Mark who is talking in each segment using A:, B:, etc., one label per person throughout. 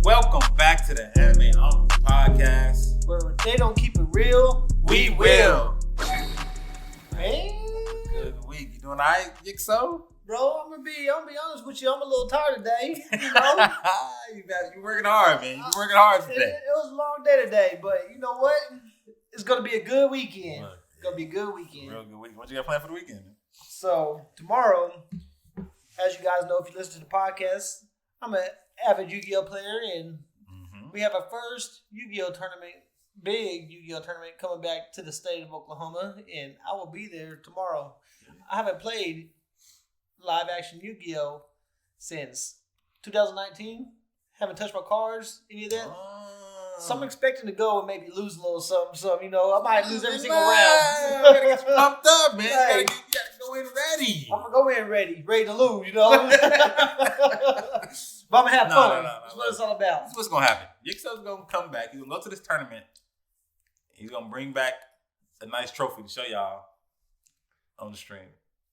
A: Welcome back to the Anime ANBU Podcast.
B: Where they don't keep it real,
A: we will.
B: Man.
A: Good week. You doing all right, Yixo?
B: Bro, I'm gonna be honest with you. I'm a little tired today. You know,
A: You're working hard, man. You're working hard today.
B: it was a long day today, but you know what? It's gonna be a good weekend. It's gonna be a good weekend.
A: Real good weekend. What you got planned for the weekend?
B: So tomorrow, as you guys know, if you listen to the podcast, I'm an avid Yu-Gi-Oh player, and we have our first Yu-Gi-Oh tournament, big Yu-Gi-Oh tournament coming back to the state of Oklahoma, and I will be there tomorrow. I haven't played live action Yu-Gi-Oh since 2019. Haven't touched my cards, any of that. So I'm expecting to go and maybe lose a little something. You know, I might lose every single round.
A: Gotta get you pumped up, man.
B: Hey.
A: You gotta go in ready.
B: I'm gonna go in ready to lose. You know. But I'm gonna have fun. That's what it's all about.
A: That's what's gonna happen. Yixo's gonna come back. He's gonna go to this tournament. He's gonna bring back a nice trophy to show y'all on the stream.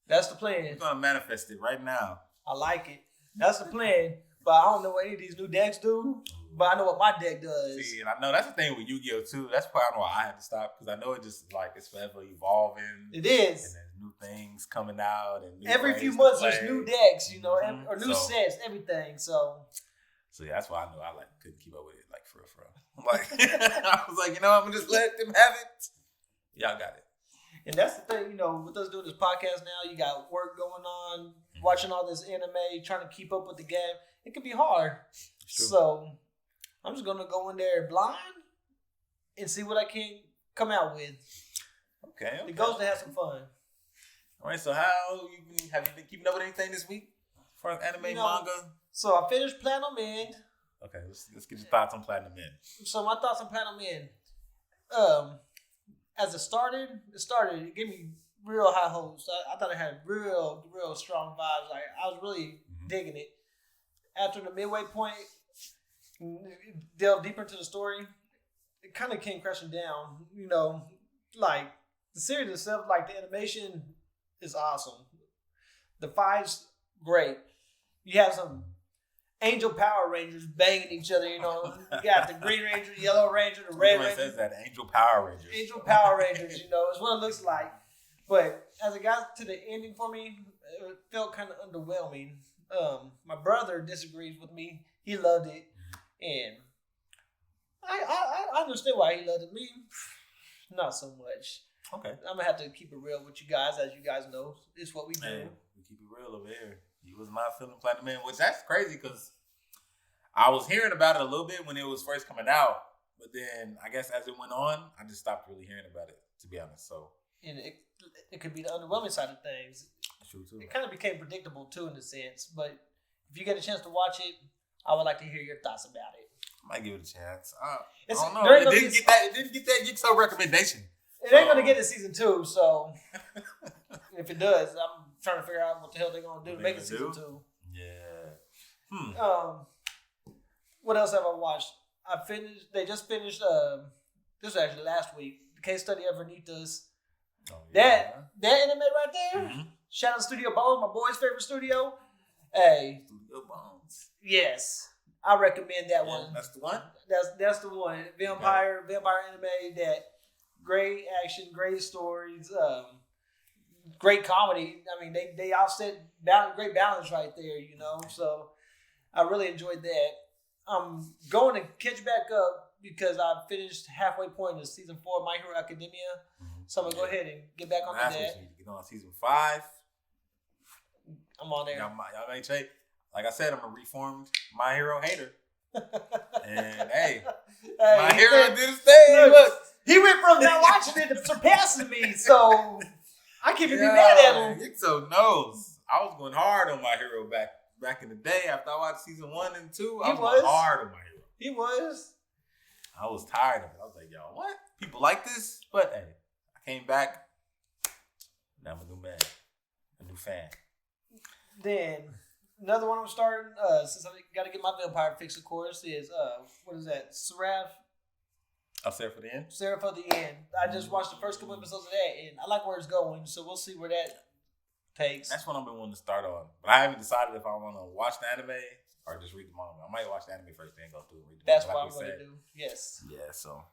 B: That's the plan.
A: He's gonna manifest it right now.
B: I like it. That's the plan. But I don't know what any of these new decks do. But I know what my deck does.
A: See, and I know that's the thing with Yu-Gi-Oh too. That's probably why I had to stop, because I know it just like it's forever evolving.
B: It is.
A: And there's new things coming out, and new
B: every
A: ways
B: few
A: to
B: months
A: play.
B: there's new decks, you know, or new
A: So-
B: sets, everything. So
A: yeah, that's why I knew I couldn't keep up with it, like for real. I'm like, I was like, I'm gonna just let them have it. Y'all got it.
B: and that's the thing, you know, with us doing this podcast now, you got work going on, watching all this anime, trying to keep up with the game. It can be hard.
A: True.
B: So I'm just gonna go in there blind and see what I can come out with.
A: Okay.
B: The goal is to have some fun.
A: All right. So have you been keeping up with anything this week for anime, manga?
B: So I finished Platinum End.
A: Okay, let's get your thoughts on Platinum End.
B: So my thoughts on Platinum End. As it started, it gave me real high hopes. I thought it had real strong vibes. Like I was really digging it. After the midway point, delve deeper into the story, it kind of came crashing down. You know, like the series itself, like the animation is awesome. The fights, great. You have some Angel Power Rangers banging each other. You know, you got the Green Ranger, the Yellow Ranger, the Red Ranger.
A: Says that Angel Power Rangers.
B: Angel Power Rangers, you know, is what it looks like. But as it got to the ending for me, it felt kind of underwhelming. My brother disagrees with me. He loved it, and I understand why he loved it. Me, not so much.
A: Okay.
B: I'm gonna have to keep it real with you guys, as you guys know. It's what we do.
A: Man, we keep it real over here. You was not feeling Platinum End, which that's crazy because I was hearing about it a little bit when it was first coming out, but then I guess as it went on, I just stopped really hearing about it, to be honest. So,
B: And it could be the underwhelming side of things.
A: true too.
B: It kind of became predictable too, in a sense. But if you get a chance to watch it, I would like to hear your thoughts about it.
A: I might give it a chance. I
B: It's-
A: don't know.
B: there
A: It
B: ain't
A: didn't get that Jigsaw recommendation.
B: It ain't gonna get to season 2, so if it does, I'm trying to figure out what the hell they're gonna do to make it season 2.
A: Yeah.
B: What else have I watched? They just finished. This was actually last week. The case study of Vanitas.
A: Oh, yeah.
B: That anime right there. Shout out to Studio Bones, my boy's favorite studio. Hey,
A: Studio Bones.
B: yes, I recommend that one.
A: That's the one.
B: That's the one. Vampire anime. That great action, great stories, great comedy. I mean, they all set great balance right there. You know, so I really enjoyed that. I'm going to catch back up because I finished halfway point of season 4 of My Hero Academia. So I'm gonna go ahead and get back on that.
A: You need to get on season 5.
B: I'm on there.
A: Y'all may say, like I said, I'm a reformed My Hero hater. And hey, My Hero did his thing. Look,
B: he went from not watching it to surpassing me. So I can't even be mad at him.
A: Yixo knows. I was going hard on My Hero back in the day. After I watched season 1 and 2, I was going hard on My Hero.
B: He was.
A: I was tired of it. I was like, yo, what? People like this? But hey, I came back. Now I'm a new man, a new fan.
B: Then another one I'm starting, since I got to get my vampire fix, of course, is what is that? Seraph.
A: Seraph for the End.
B: Seraph for the End. I just watched the first couple episodes of that, and I like where it's going. So we'll see where that takes.
A: That's what I've been wanting to start on, but I haven't decided if I want to watch the anime or just read the manga. I might watch the anime first, then go through and read the
B: That's
A: manga.
B: what I'm going to do. Yes.
A: Yeah. So.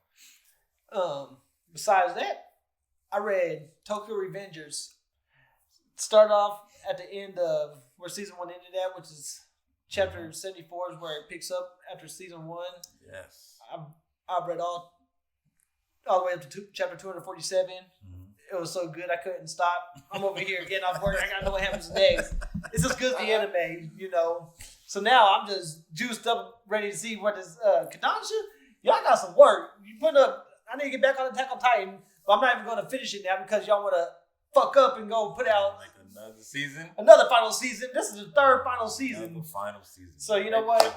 B: Besides that, I read Tokyo Revengers. Start off at the end of where season 1 ended at, which is chapter 74 is where it picks up after season 1.
A: Yes.
B: I've read all the way up to chapter 247. It was so good I couldn't stop. I'm over here getting off work. I gotta know what happens next. It's as good as the anime, you know. So now I'm just juiced up, ready to see what is Kodansha. Y'all got some work. You put up. I need to get back on Attack on Titan, but I'm not even going to finish it now because y'all want to fuck up and go put out
A: like another season,
B: another final season. This is the third final season.
A: Another final season.
B: So you know what?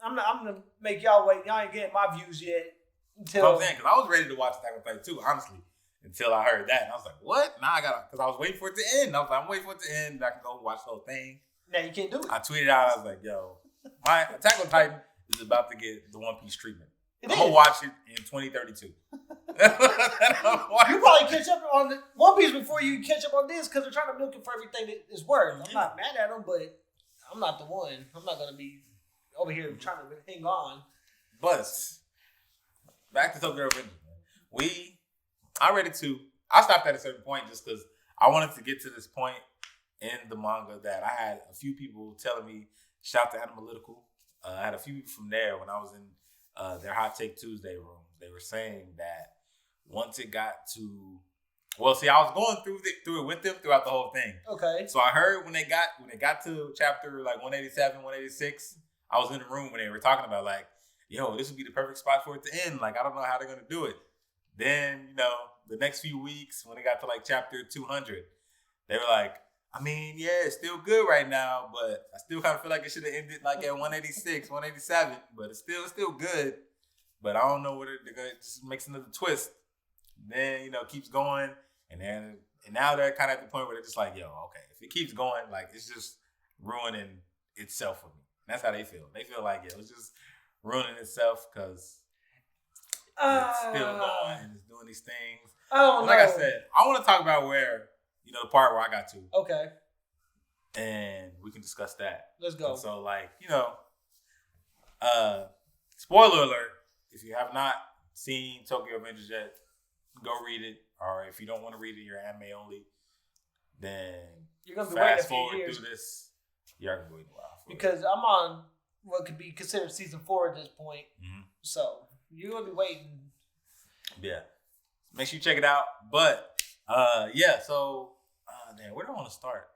B: I'm gonna make y'all wait. Y'all ain't getting my views yet until.
A: I'm saying because I was ready to watch Attack on Titan too, honestly, until I heard that, and I was like, "What?" Now I gotta because I was waiting for it to end. I was like, "I'm waiting for it to end. I can go watch the whole thing."
B: Now you can't do it.
A: I tweeted out. I was like, "Yo, my Attack on Titan is about to get the One Piece treatment. I'm gonna watch it in 2032."
B: You probably catch up on the One Piece before you catch up on this because they're trying to milk it for everything that it's worth. I'm not mad at them, but I'm not the one. I'm not gonna be over here trying to hang on.
A: But back to Tokyo Revengers. I read it too. I stopped at a certain point just because I wanted to get to this point in the manga that I had a few people telling me. Shout to Analytical. I had a few people from there when I was in their Hot Take Tuesday room. They were saying that once it got to, I was going through it with them throughout the whole thing.
B: Okay.
A: So I heard when it got to chapter like 187, 186, I was in the room when they were talking about like, yo, this would be the perfect spot for it to end. Like I don't know how they're gonna do it. Then the next few weeks when it got to like chapter 200, they were like, I mean, yeah, it's still good right now, but I still kind of feel like it should have ended like at 186, 187, but it's still good. But I don't know whether they're gonna just make another twist. Then keeps going, and now they're kind of at the point where they're just like, yo, okay, if it keeps going, like it's just ruining itself for me. And that's how they feel. They feel like it's just ruining itself because it's still going and it's doing these things. Like I said, I want to talk about where the part where I got to.
B: Okay.
A: And we can discuss that.
B: Let's go.
A: And so spoiler alert. If you have not seen Tokyo Revengers yet, go read it. Or if you don't want to read it, you're anime only, then
B: you're gonna be
A: fast
B: waiting
A: forward through this. You're gonna be waiting a while.
B: Because I'm on what could be considered season 4 at this point.
A: Mm-hmm.
B: So you're gonna be waiting.
A: Yeah. Make sure you check it out. But so where do I want to start?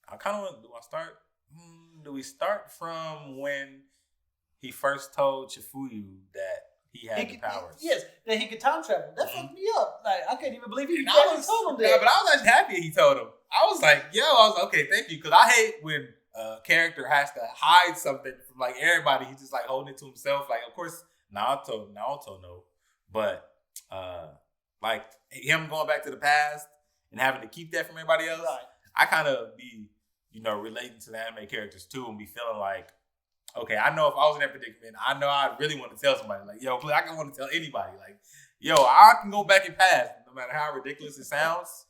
A: I kind of want. Do I start? Do we start from when he first told Chifuyu that he had the powers?
B: Yes, that he could time travel. That fucked me up. Like I couldn't even believe he
A: actually
B: told him that.
A: Yeah, but I was actually happy he told him. I was like, okay, thank you, because I hate when a character has to hide something from like everybody. He's just like holding it to himself. Like, of course, Naoto no, but like him going back to the past and having to keep that from everybody else.
B: Right.
A: I kind of be, relating to the anime characters too, and be feeling like, okay, I know if I was in that predicament, I know I'd really want to tell somebody, like, yo, I can want to tell anybody, like, yo, I can go back and past, no matter how ridiculous it sounds.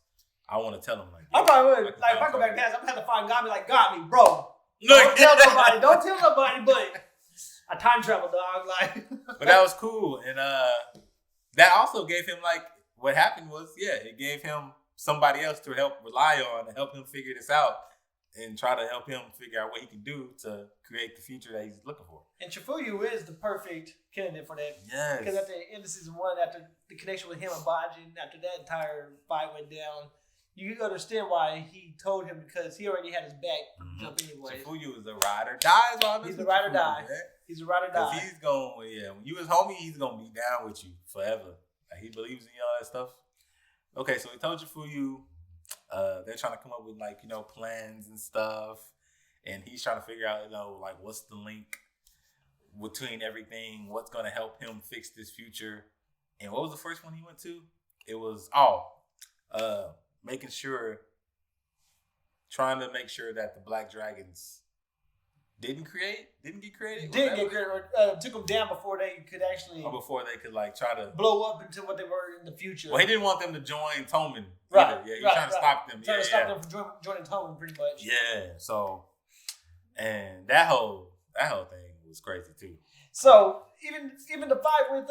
A: I want to tell them, like,
B: I probably would. Like, if I go back and pass, I'm gonna have to find God, be like, got me, bro. Don't tell nobody. Don't tell nobody, but I time travel, dog. Like,
A: but that was cool, and that also gave him like what happened was, it gave him somebody else to help rely on and help him figure this out and try to help him figure out what he can do to create the future that he's looking for.
B: And Chifuyu is the perfect candidate for that.
A: Yes.
B: Because at the end of season 1, after the connection with him and Bajin, after that entire fight went down, you understand why he told him, because he already had his back jump anyway.
A: Chifuyu is a ride or die.
B: He's a ride or die. He's a ride or die.
A: He's going, when you his homie, he's going to be down with you forever. Like, he believes in you, all that stuff. Okay, so he told Chifuyu, they're trying to come up with like, plans and stuff. And he's trying to figure out, like what's the link between everything, what's going to help him fix this future. And what was the first one he went to? It was, trying to make sure that the Black Dragons didn't get created?
B: Didn't get created, took them down before they could actually...
A: Or before they could like try to...
B: blow up into what they were in the future.
A: Well, he didn't want them to join Toman
B: right,
A: either. Yeah, he was trying to stop them.
B: Trying to stop them from joining Toman, pretty much.
A: Yeah, so... And that whole That whole thing was crazy too.
B: So even the fight with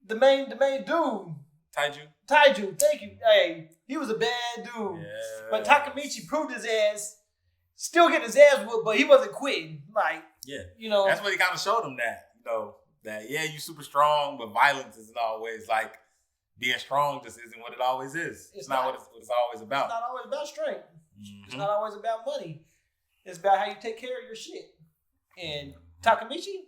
B: the main dude, Taiju, thank you. Hey, he was a bad dude.
A: Yeah.
B: But Takamichi proved his ass, still getting his ass whooped, but he wasn't quitting. Like, you know.
A: That's what he kind of showed him that, you know, that, yeah, you super strong, but violence isn't always like, being strong just isn't what it always is. It's not what it's always about.
B: It's not always about strength.
A: Mm-hmm.
B: It's not always about money. It's about how you take care of your shit. And Takamichi,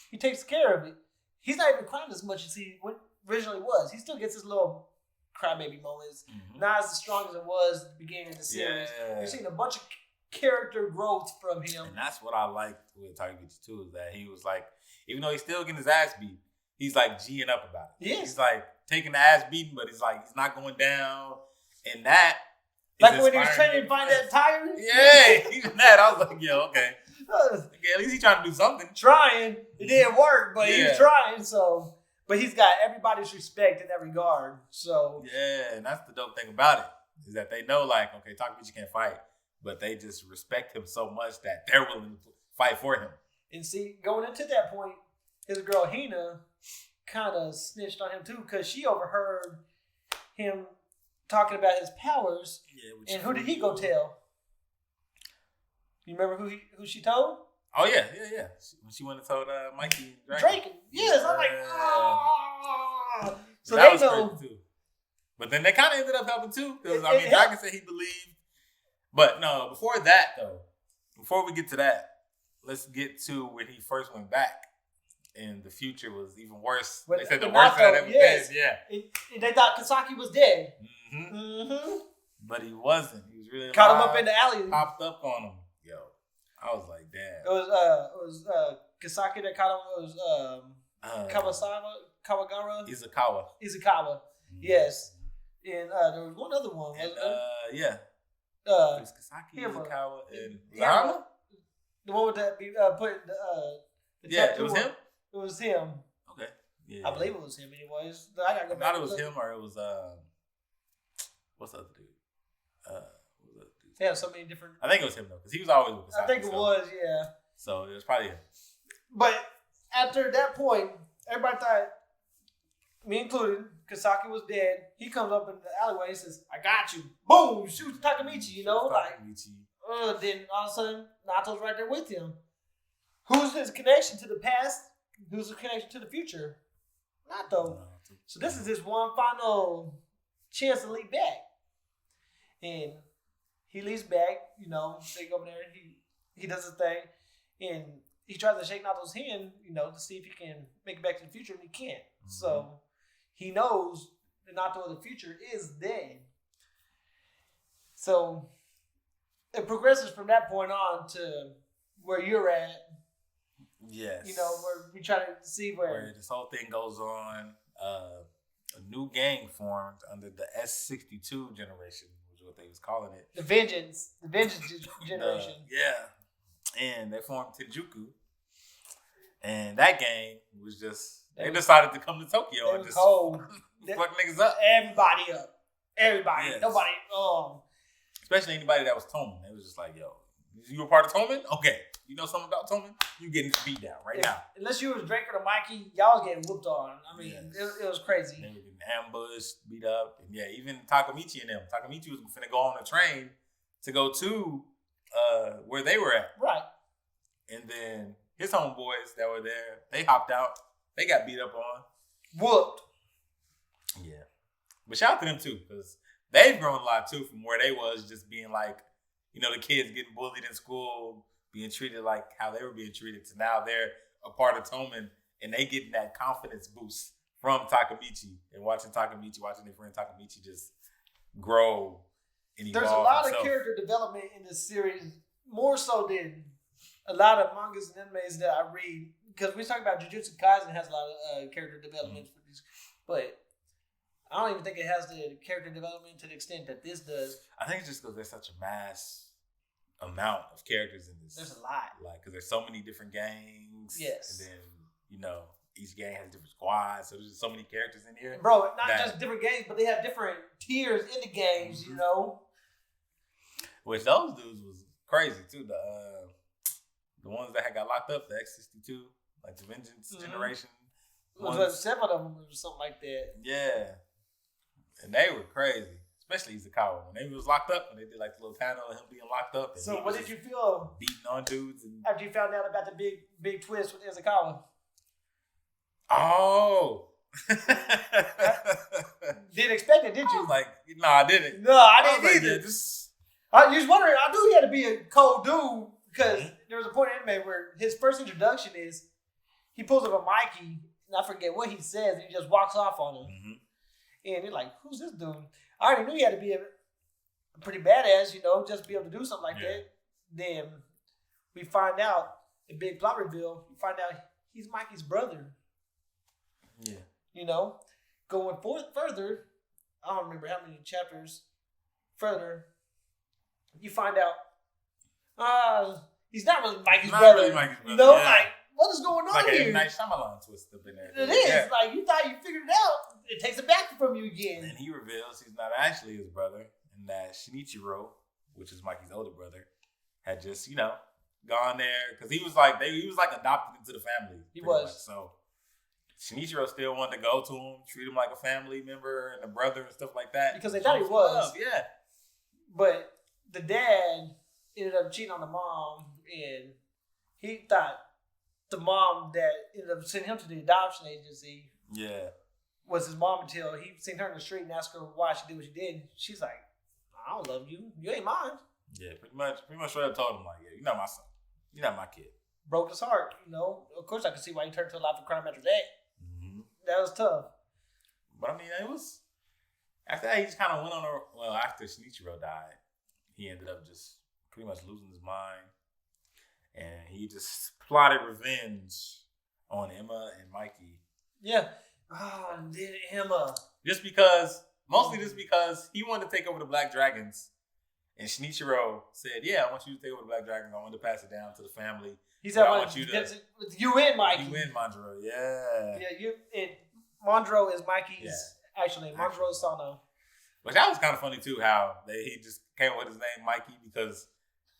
B: he takes care of it. He's not even crying as much as he originally was. He still gets his little crybaby moments. Mm-hmm. Not as strong as it was at the beginning of the series. Yeah. You're seeing a bunch of character growth from him.
A: And that's what I liked with Takamichi too, is that he was like, even though he's still getting his ass beat, he's like G'ing up about it.
B: Yes.
A: He's like taking the ass beating, but he's like, he's not going down. And that
B: like when he was training to find that tire?
A: Yeah, even that. I was like, yo, okay. At least he's trying to do something.
B: Trying. It didn't work, but he was trying, so. But he's got everybody's respect in that regard, so.
A: Yeah, and that's the dope thing about it, is that they know, like, okay, Takamichi can't fight, but they just respect him so much that they're willing to fight for him.
B: And see, going into that point, his girl Hina kind of snitched on him too, because she overheard him talking about his powers. Yeah, and who did he go tell? You remember who she told?
A: Oh yeah. When she went and told Mikey and
B: Drake. Yes, I'm like, ah. So
A: that
B: they
A: was
B: know.
A: crazy too. But then they kind of ended up helping too, because I mean, Dragon said he believed. But no, before that though, before we get to that, let's get to when he first went back. And the future was even worse. They said the worst that ever been. Yeah.
B: They thought Kasaki was dead.
A: Mm-hmm. Mm-hmm. But he wasn't. He was really
B: caught him up in the alley.
A: Popped up on him. Yo, I was like, damn.
B: It was Kasaki that caught him. It was Kawagara.
A: Izukawa.
B: Mm-hmm. Yes. And there was one other one. Wasn't there?
A: Yeah. It was Kasaki, Izukawa, and Zama?
B: The one with that put
A: it was him.
B: It was him.
A: Okay. Yeah.
B: I believe it was him anyways. I
A: thought it was him or it was what's the other dude?
B: They have so many different.
A: I think it was him though, because he was always with Kasaki.
B: I think it was, yeah.
A: So it was probably him.
B: But after that point, everybody thought, me included, Kasaki was dead. He comes up in the alleyway and says, "I got you." Boom! Shoots Takamichi. You know, then all of a sudden, Nato's right there with him. Who's his connection to the past? Who's his connection to the future? Nato. So this is his one final chance to leap back. And he leaps back, you know, they go over there and he does his thing. And he tries to shake Nato's hand, you know, to see if he can make it back to the future, and he can't. Mm-hmm. So he knows the Nato of the future is dead. So it progresses from that point on to where you're at.
A: Yes.
B: You know, where we try to see where
A: this whole thing goes on. A new gang formed under the S62 generation, which is what they was calling it.
B: The Vengeance generation.
A: And they formed Tenjuku. And that gang was just, they decided to come to Tokyo and just fuck niggas up.
B: Everybody up. Everybody. Yes. Nobody.
A: Especially anybody that was Toman. They was just like, yo, you were part of Toman? Okay. You know something about Toman? You getting beat down now.
B: Unless you was Drake or Mikey, y'all was getting whooped on. I mean, it was crazy.
A: They were getting ambushed, beat up. And even Takamichi and them. Takamichi was finna go on a train to go to where they were at.
B: Right.
A: And then his homeboys that were there, they hopped out. They got beat up on.
B: Whooped.
A: Yeah. But shout out to them too, because they've grown a lot too from where they was just being like, you know, the kids getting bullied in school, being treated like how they were being treated, to now they're a part of Toman and they getting that confidence boost from Takamichi and watching their friend Takamichi just grow and evolve.
B: There's a lot of character development in this series, more so than a lot of mangas and animes that I read. Because we talk about Jujutsu Kaisen has a lot of character development for these, but I don't even think it has the character development to the extent that this does.
A: I think it's just because there's such a mass amount of characters in this.
B: There's a lot.
A: Like, because there's so many different gangs.
B: Yes.
A: And then, you know, each gang has different squads. So there's just so many characters in here.
B: Bro, not just different gangs, but they have different tiers in the games, you know?
A: Which those dudes was crazy, too. the ones that had got locked up, the X-62, like the Vengeance generation.
B: It was like 7 of them or something like that.
A: Yeah. And they were crazy. Especially Izukawa. When they was locked up and they did like the little panel of him being locked up. And
B: so what did you feel
A: beating on dudes
B: after you found out about the big twist with Izukawa?
A: Oh.
B: Didn't expect it, did you?
A: I was like, no, I didn't.
B: No, I didn't
A: like,
B: either.
A: Yeah,
B: I was wondering, I knew he had to be a cold dude because there was a point in anime where his first introduction is he pulls up a Mikey and I forget what he says and he just walks off on him.
A: Mm-hmm.
B: And they're like, who's this dude? I already knew he had to be a pretty badass, just be able to do something like that. Then we find out, a big plot reveal, we find out he's Mikey's brother.
A: Yeah.
B: Going further, I don't remember how many chapters further, you find out he's not really Mikey's brother.
A: Really Mikey's brother.
B: Like, what is going on
A: like
B: here?
A: Like a nice Shyamalan twist up in there.
B: It is. Like, you thought you figured it out. It takes it back from you again.
A: And he reveals he's not actually his brother, and that Shinichiro, which is Mikey's older brother, had just, gone there because he was like adopted into the family.
B: He was.
A: Much. So Shinichiro still wanted to go to him, treat him like a family member and a brother and stuff like that.
B: Because they thought he was.
A: Love, yeah.
B: But the dad ended up cheating on the mom, and he thought the mom that ended up sending him to the adoption agency was his mom until he seen her in the street and asked her why she did what she did. She's like, I don't love you. You ain't mine.
A: Yeah, pretty much straight up told him, like, yeah, you're not my son. You're not my kid.
B: Broke his heart, Of course, I could see why he turned to a life of crime after that. Mm-hmm. That was tough.
A: But I mean, it was after that he just kind of went on after Shinichiro died, he ended up just pretty much losing his mind, and he just plotted revenge on Emma and Mikey.
B: Yeah. Oh, and then Emma.
A: Mostly because he wanted to take over the Black Dragons, and Shinichiro said, "Yeah, I want you to take over the Black Dragons. I want to pass it down to the family."
B: He said, "I want you to you win, Mikey.
A: You win, Mandro. Yeah.
B: Yeah, Mandro is Mikey's actual name. Mandro Sano."
A: But that was kind of funny too, how he just came up with his name Mikey because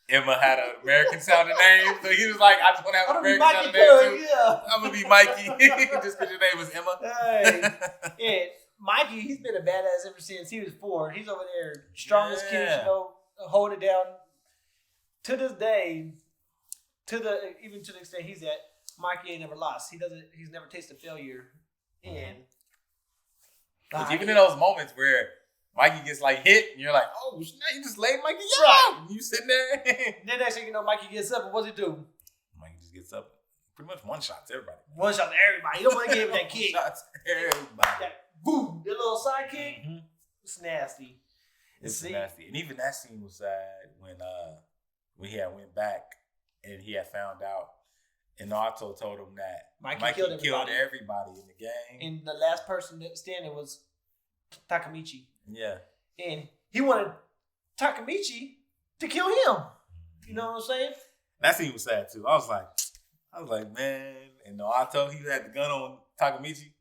A: Emma had an American sounding name, so he was like, "I just want to have an American sounding name too. Yeah. I'm gonna be Mikey just because your name was Emma."
B: Hey, and Mikey, he's been a badass ever since he was 4. He's over there, strongest kid, holding it down. To this day, even to the extent he's at, Mikey ain't never lost. He's never tasted failure. And
A: even in those moments where Mikey gets like hit, and you're like, "Oh, you just laid Mikey out."
B: Right.
A: And you sitting there.
B: Then next thing you know, Mikey gets up, and what's he do?
A: Mikey just gets up, pretty much one shot to everybody.
B: One shot to everybody. You don't want to give him that kick.
A: One shot to everybody.
B: That boom, that little side kick. Mm-hmm. It's nasty.
A: It's nasty. And even that scene was sad when he had went back and he had found out, and Naruto told him that Mikey killed everybody in the gang.
B: And the last person standing was Takamichi.
A: Yeah.
B: And he wanted Takamichi to kill him. You know what I'm saying?
A: That scene was sad too. I was like, man, and Naruto, he had the gun on Takamichi,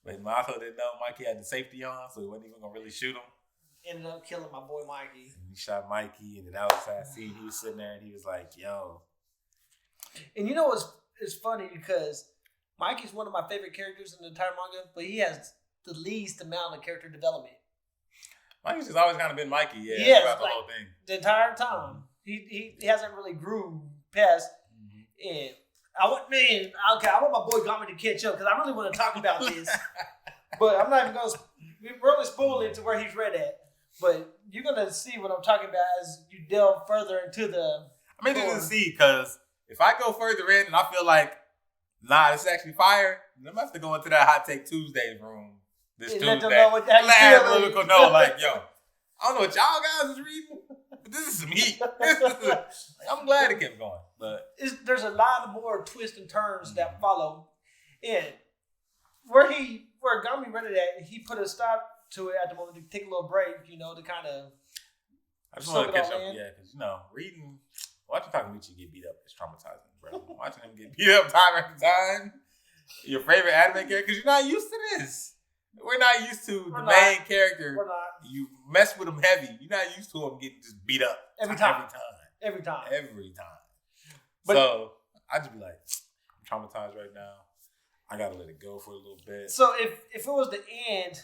A: but Naruto didn't know Mikey had the safety on, so he wasn't even gonna really shoot him.
B: Ended up killing my boy Mikey.
A: And he shot Mikey, and then that was a sad scene. He was sitting there and he was like, yo.
B: And you know what's it's funny because Mikey's one of my favorite characters in the entire manga, but he has the least amount of character development.
A: Mikey's just always kind of been Mikey, throughout the whole thing.
B: The entire time. He hasn't really grew past it. I want my boy Gami to catch up because I really want to talk about this. But I'm not even going to... We're only spoiling to where he's read at. But you're going to see what I'm talking about as you delve further into the...
A: I'm interested to see because if I go further in and I feel like, nah, this is actually fire, then I'm going to have to go into that Hot Take Tuesday room this Tuesday. Let them know how you feel. Like, yo, I don't know what y'all guys is reading, but this is some heat. I'm glad it kept going. But
B: there's a lot of more twists and turns that follow. And where Gami read it at, he put a stop to it at the moment to take a little break, to kind of.
A: I just want to catch up, because watching Takamichi get beat up is traumatizing, bro. Watching him get beat up time after time. Your favorite anime character, because you're not used to this. We're not used to the main character.
B: We're not.
A: You mess with him heavy. You're not used to him getting just beat up
B: every time.
A: But I just be like, I'm traumatized right now. I gotta let it go for a little bit.
B: So if it was the end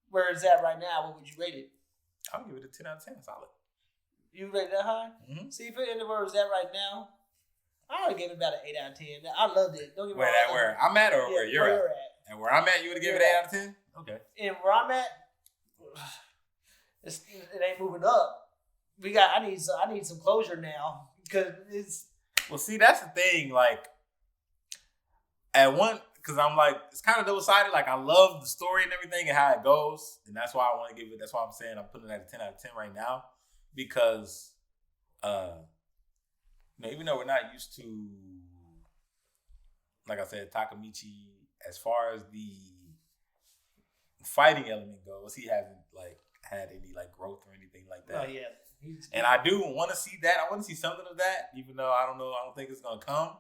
B: where it's at right now, what would you rate it?
A: I'll give it a 10 out of 10. Solid.
B: You rate it that high?
A: Mm-hmm.
B: See, if it ended where it's at right now, I would give it about an 8 out of 10. I loved it. Don't get me wrong.
A: Where I'm at or where you're at? And where I'm at, you would give it 8 out of 10? Okay.
B: And where I'm at, it ain't moving up. I need some closure now because it's.
A: Well, see, that's the thing. Like, because I'm like, it's kind of double-sided. Like, I love the story and everything and how it goes. And that's why I want to give it, that's why I'm saying I'm putting it at a 10 out of 10 right now. Because, even though we're not used to, like I said, Takamichi, as far as the fighting element goes, he hasn't, like, had any, like, growth or anything like that.
B: Oh, yeah.
A: And I do want to see that. I want to see something of that, even though I don't think it's going to come.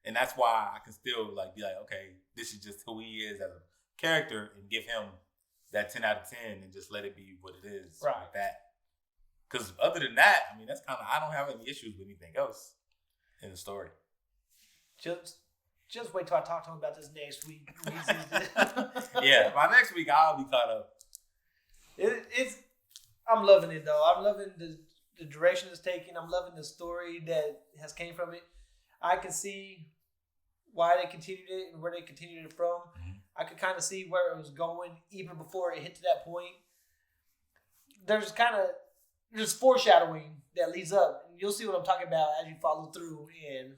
A: And that's why I can still like be like, okay, this is just who he is as a character, and give him that 10 out of 10 and just let it be what it is.
B: Right.
A: Like that. Because other than that, I mean, that's kind of, I don't have any issues with anything else in the story.
B: Just wait till I talk to him about this next week.
A: Yeah, by next week I'll be caught up.
B: I'm loving it though. I'm loving the direction it's taking. I'm loving the story that has came from it. I can see why they continued it and where they continued it from. Mm-hmm. I could kind of see where it was going even before it hit to that point. There's foreshadowing that leads up. And you'll see what I'm talking about as you follow through in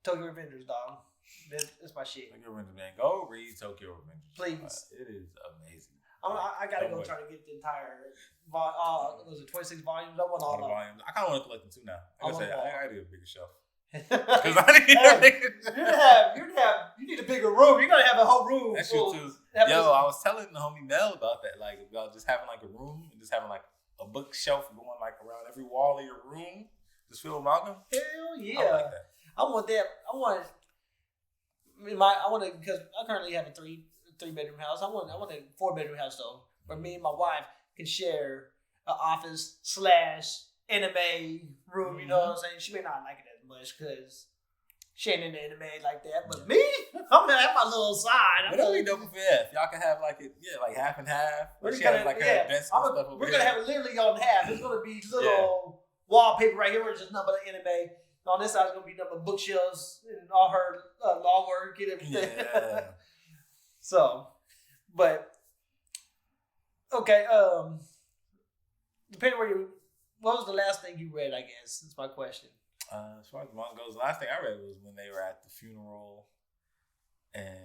B: Tokyo Revengers, dog. That's my shit.
A: Tokyo Revengers, man. Go read Tokyo Revengers.
B: Please.
A: It is amazing.
B: I gotta go try to get the entire. Was it 26 volumes? I want all the
A: volumes. I kind of want to collect them too now. I gotta get a bigger shelf.
B: Because you need a bigger room. You're gonna have a whole room.
A: That's true too. Yo, I was telling the homie Mel about that, like about just having like a room and just having like a bookshelf going like around every wall of your room, just filled with manga.
B: Hell yeah!
A: I like that.
B: I want that. I want to because I currently have a three bedroom house. I want a 4-bedroom house though, where me and my wife can share an office / anime room. You know what I'm saying? She may not like it as much because she ain't into anime like that. But me, I'm gonna have my little side.
A: But that'll be dope if y'all can have like half and half. We're gonna have
B: it literally on half. It's gonna be little wallpaper right here, which is nothing but anime. On this side is gonna be nothing but bookshelves and all her law work and everything. Yeah. So, but okay. Depending what was the last thing you read? I guess that's my question.
A: As far as the manga goes, the last thing I read was when they were at the funeral, and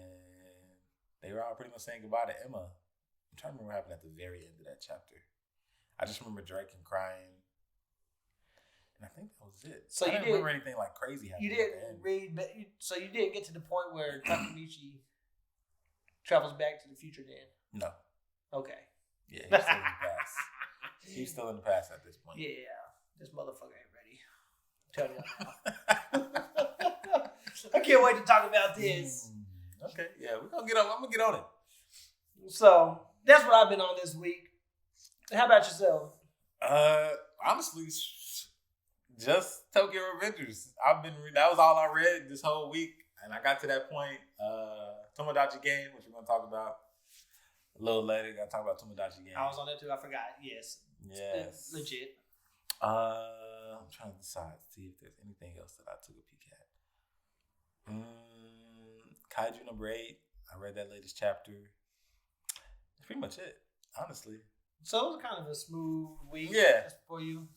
A: they were all pretty much saying goodbye to Emma. I'm trying to remember what happened at the very end of that chapter. I just remember Draken crying, and I think that was it. So I didn't remember anything like crazy happening.
B: You didn't read, but so you didn't get to the point where Takamichi travels back to the future then?
A: No.
B: Okay.
A: Yeah, he's still in the past. He's still in the past at this point.
B: Yeah, this motherfucker ain't ready. I'm telling you now. I can't wait to talk about this.
A: Okay, yeah, I'm gonna get on it.
B: So that's what I've been on this week. How about yourself?
A: Honestly, just Tokyo Revengers. That was all I read this whole week, and I got to that point. Tomodachi Game, which we're gonna talk about a little later. Gotta talk about Tomodachi Game.
B: I was on that too. I forgot. Yes. Legit.
A: I'm trying to decide to see if there's anything else that I took a peek at. Kaiju number 8. I read that latest chapter. That's pretty much it, honestly.
B: So it was kind of a smooth week.
A: Yeah.
B: For you.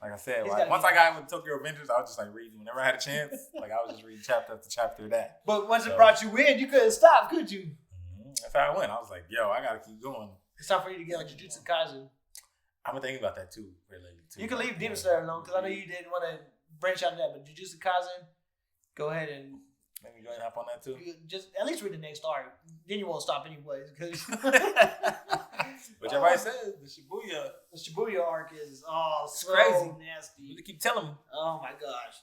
A: Like I said, once I got with Tokyo Revengers, I was just like reading whenever I had a chance. Like I was just reading chapter after chapter of that.
B: But once it brought you in, you couldn't stop, could you?
A: That's how I went. I was like, yo, I gotta keep going.
B: It's time for you to get on Jujutsu Kaisen.
A: I've been thinking about that too, lately too.
B: You can leave Demon Slayer alone because I know you didn't want to branch out of that, but Jujutsu Kaisen, go ahead and
A: maybe join up on that too.
B: Just at least read the next arc. Then you won't stop anyways.
A: But everybody says the
B: Shibuya arc is so
A: crazy,
B: nasty.
A: You keep telling me.
B: Oh my gosh.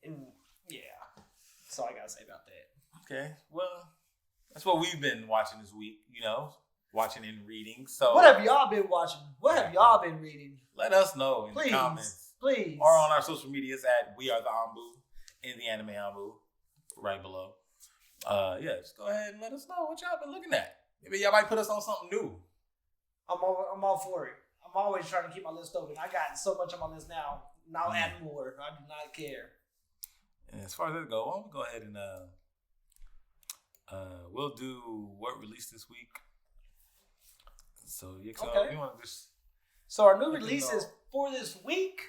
B: And yeah, that's all I gotta say about that.
A: Okay, well, that's what we've been watching this week. Watching and reading. So
B: what have y'all been watching? What have y'all been reading?
A: Let us know in the comments.
B: Please.
A: Or on our social medias at We Are The ANBU. in the Anime ANBU right below. Just go ahead and let us know what y'all been looking at. Maybe y'all might put us on something new.
B: I'm all for it. I'm always trying to keep my list open. I got so much on my list now. Now add more. I do not care.
A: And as far as that goes, why don't we go ahead and we'll do what released this week. So you want to just.
B: So our new releases for this week,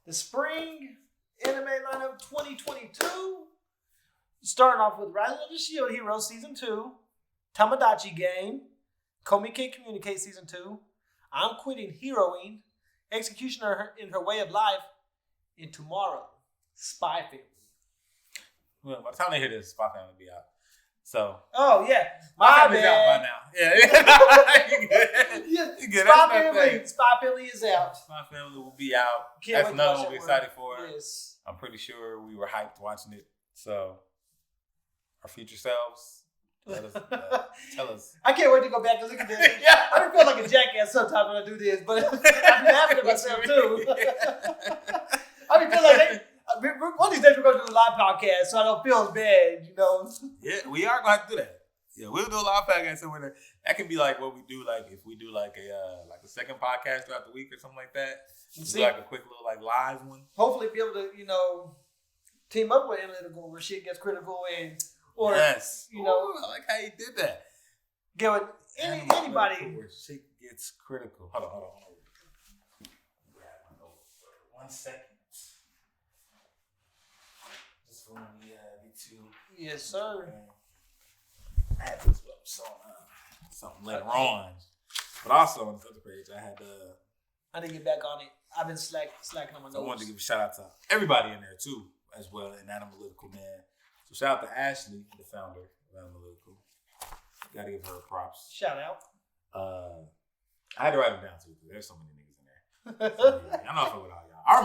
B: the spring anime lineup 2022. Starting off with Rise of the Shield Hero Season 2, Tamagotchi Game, Komike Communicate Season 2, I'm Quitting Heroing, Executioner in Her Way of Life, and Tomorrow, Spy Family.
A: Well, by the time they hear this, Spy Family will be out. So.
B: Oh, yeah.
A: My family's out by now. Yeah. You good.
B: Spy Family is out.
A: Spy Family will be out.
B: Can't
A: That's another one we're excited for.
B: Yes.
A: I'm pretty sure we were hyped watching it. So, our future selves, tell us.
B: I can't wait to go back and look at this. I don't feel like a jackass sometimes when I do this, but I'm laughing at myself too. I feel like one of these days we're going to do a live podcast, so I don't feel as bad, you know.
A: Yeah, we are going to have to do that. Yeah, we'll do a live podcast somewhere. That can be like what we do, like if we do like a second podcast throughout the week or something like that. Do like a quick little like live one.
B: Hopefully, be able to team up with Analytical where shit gets critical or
A: yes,
B: you know.
A: Ooh, I like how you did that.
B: Get with anybody
A: where shit gets critical. Hold on. 1 second. Just when we get to.
B: Yes, sir.
A: I had this up something later on, but also on the other page
B: I didn't get back on it. I've been slacking on my notes.
A: I wanted to give a shout out to everybody in there too, as well in Analytical, man. So shout out to Ashley, the founder of Analytical. Gotta give her props.
B: Shout out.
A: I had to write them down too because there's so many niggas in there. So, yeah, I'm not fucking with all y'all. I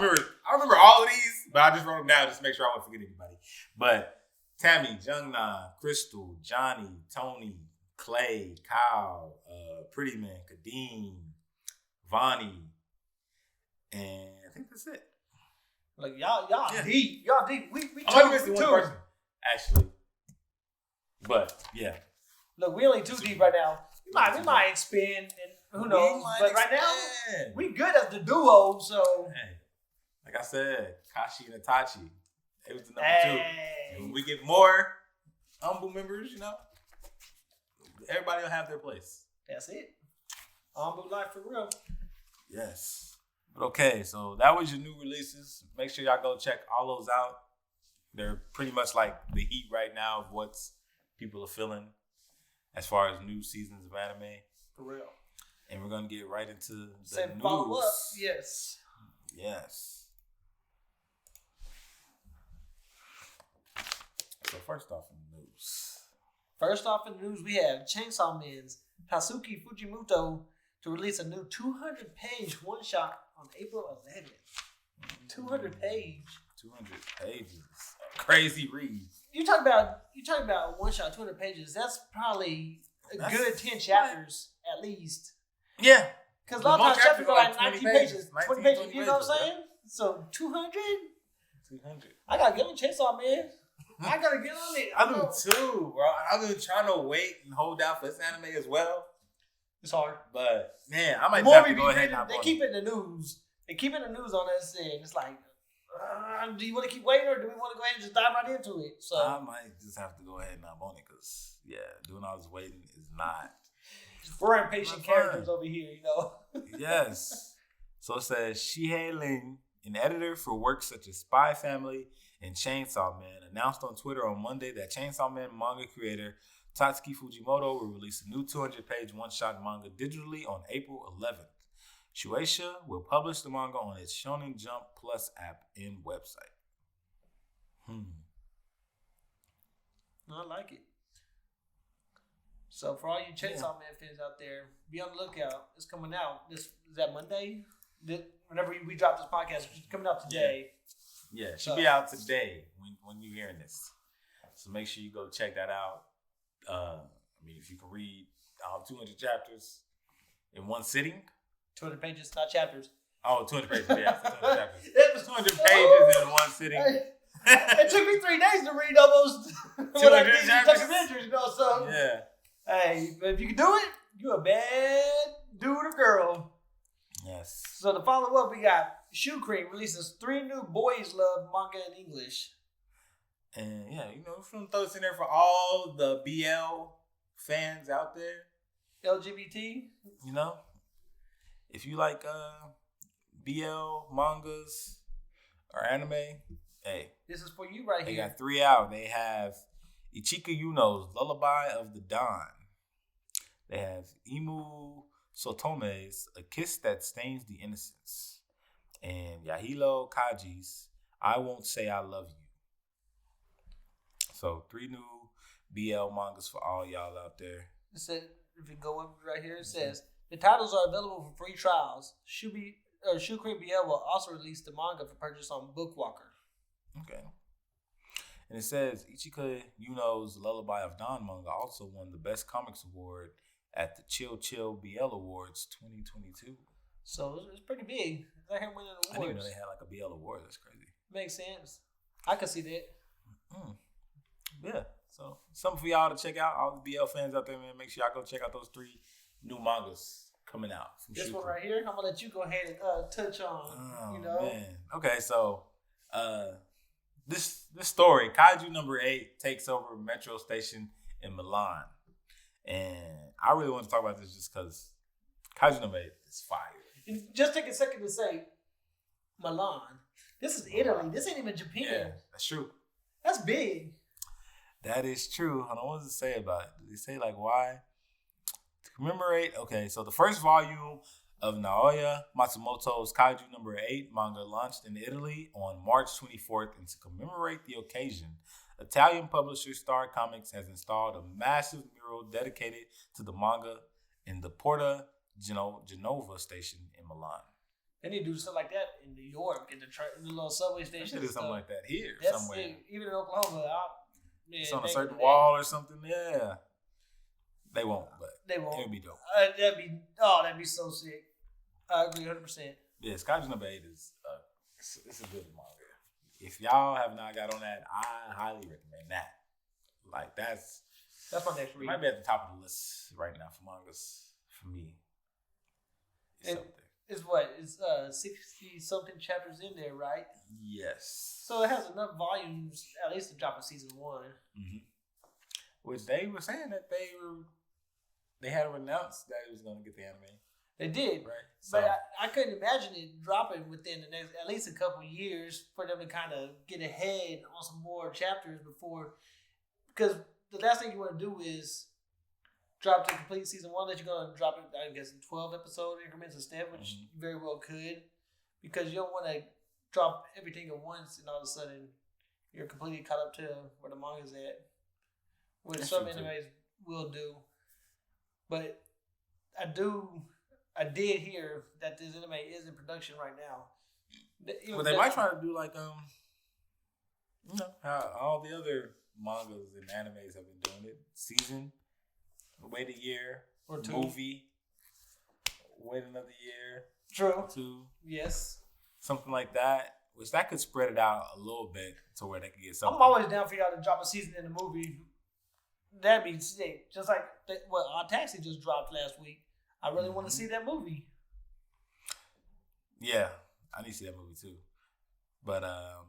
A: remember all of these, but I just wrote them down just to make sure I won't forget anybody. But Tammy, Jungna, Crystal, Johnny, Tony, Clay, Kyle, Pretty Man, Kadeem, Vonnie, and I think that's it.
B: Like y'all deep. Y'all deep. We
A: I'm only missing one person, actually. But yeah.
B: Look, we only too deep right now. We might expand, and who knows? But right now, we good as the duo. So,
A: hey, like I said, Kashi and Itachi, it was the number 2. And when we get more ANBU members, everybody will have their place.
B: That's it. ANBU life for real.
A: Yes. But okay, so that was your new releases. Make sure y'all go check all those out. They're pretty much like the heat right now of what people are feeling as far as new seasons of anime.
B: For real.
A: And we're going to get right into the news.
B: Follow up. Yes.
A: Yes. So first off in the news. We have Chainsaw Man's Tatsuki Fujimoto to release a new 200-page one-shot on April 11th. 200 pages. Crazy read.
B: You talk about one shot, 200 pages. That's probably a good 10 chapters at least.
A: Yeah.
B: Because a lot of times chapters are like 19 pages. 20 pages.
A: 20
B: you know what I'm saying? So 200?
A: 200.
B: I gotta get on Chainsaw Man. I gotta get on it.
A: I do too, bro. I've been trying to wait and hold out for this anime as well.
B: It's hard.
A: But man, I might just have to go ahead and
B: they keep it in the news. They keep it in the news on us, and it's like, do you want to keep waiting, or do we want to go ahead and just dive right into it? So
A: I might just have to go ahead and hop on it because doing all this waiting is not.
B: We're impatient characters over here,
A: Yes. So it says Shihei Ling, an editor for works such as Spy Family and Chainsaw Man, announced on Twitter on Monday that Chainsaw Man manga creator Tatsuki Fujimoto will release a new 200-page one-shot manga digitally on April 11th. Shueisha will publish the manga on its Shonen Jump Plus app and website.
B: I like it. So for all you Chainsaw Man fans out there, be on the lookout. It's coming out. Is that Monday? Whenever we drop this podcast, it's coming out today.
A: Yeah, it should be out today when you're hearing this. So make sure you go check that out. If you can read all 200 chapters in one sitting.
B: 200 pages, not chapters.
A: Oh, 200 pages, yeah. 200 chapters. It was 200 pages in one sitting.
B: It took me 3 days to read almost what I did in documentaries, you know. So
A: yeah.
B: Hey, but if you can do it, you a bad dude or girl.
A: Yes.
B: So to follow up, we got Shoe Cream releases 3 new boys love manga in English.
A: And yeah, we're gonna throw this in there for all the BL fans out there.
B: LGBT.
A: If you like BL mangas or anime, hey,
B: this is for you right
A: here. They
B: here.
A: got 3 out. They have Ichika Yuno's Lullaby of the Dawn. They have Imu Sotome's A Kiss That Stains the Innocence. And Yahiro Kaji's I Won't Say I Love You. So 3 new BL mangas for all y'all out there.
B: It said, if you go up right here, it says, the titles are available for free trials. Shoe Cream BL will also release the manga for purchase on Bookwalker.
A: Okay. And it says Ichika Yuno's Lullaby of Dawn manga also won the Best Comics Award at the Chill BL Awards 2022.
B: So it's pretty big. Is that him winning awards?
A: I didn't even know they had like a BL award. That's crazy.
B: Makes sense. I could see that.
A: Yeah. So something for y'all to check out. All the BL fans out there, man. Make sure y'all go check out those 3 new mangas coming out.
B: This one right here, I'm gonna let you go ahead and touch on.
A: Man. Okay, so this story, Kaiju number 8 takes over Metro Station in Milan. And I really want to talk about this just because Kaiju number 8 is fire.
B: And just take a second to say, Milan. This is Italy. This ain't even Japan.
A: Yeah, that's true.
B: That's big.
A: That is true. I don't know what to say about it. They say like why? To commemorate. Okay, so the first volume of Naoya Matsumoto's Kaiju number 8 manga launched in Italy on March 24th, and to commemorate the occasion, Italian publisher Star Comics has installed a massive mural dedicated to the manga in the Porta Genova station in Milan.
B: They need to do something like that in New York, in the little subway station.
A: They should do something like that here somewhere.
B: Even in Oklahoma,
A: it's on a certain wall or something. Yeah, they won't, but
B: they won't.
A: It would be dope.
B: That'd be so sick. I agree 100%.
A: Yeah, Kaiju number 8 is it's a good manga. If y'all have not got on that, I highly recommend that. Like that's
B: my next read.
A: Might be at the top of the list right now for mangas for me.
B: It's what? It's 60 something chapters in there, right?
A: Yes.
B: So it has enough volumes at least to drop a season 1.
A: Mm-hmm. Which they were saying that they had announced that it was going to get the anime.
B: They did,
A: right? So,
B: but I couldn't imagine it dropping within the next at least a couple of years for them to kind of get ahead on some more chapters before, because the last thing you want to do is drop the complete season 1 that you're going to drop it, I guess, in 12 episode increments instead, which you very well could, because you don't want to drop everything at once and all of a sudden you're completely caught up to where the manga's at, which some animes will do. But I did hear that this anime is in production right now.
A: Well, they might try to do like how all the other mangas and animes have been doing it. Season, wait a year,
B: or 2.
A: Movie, wait another year.
B: True.
A: 2.
B: Yes.
A: Something like that. Which that could spread it out a little bit to where they could get something.
B: I'm always down for y'all to drop a season in the movie. That'd be sick. Just like what Our Taxi just dropped last week. I really want to see that movie.
A: Yeah, I need to see that movie too. But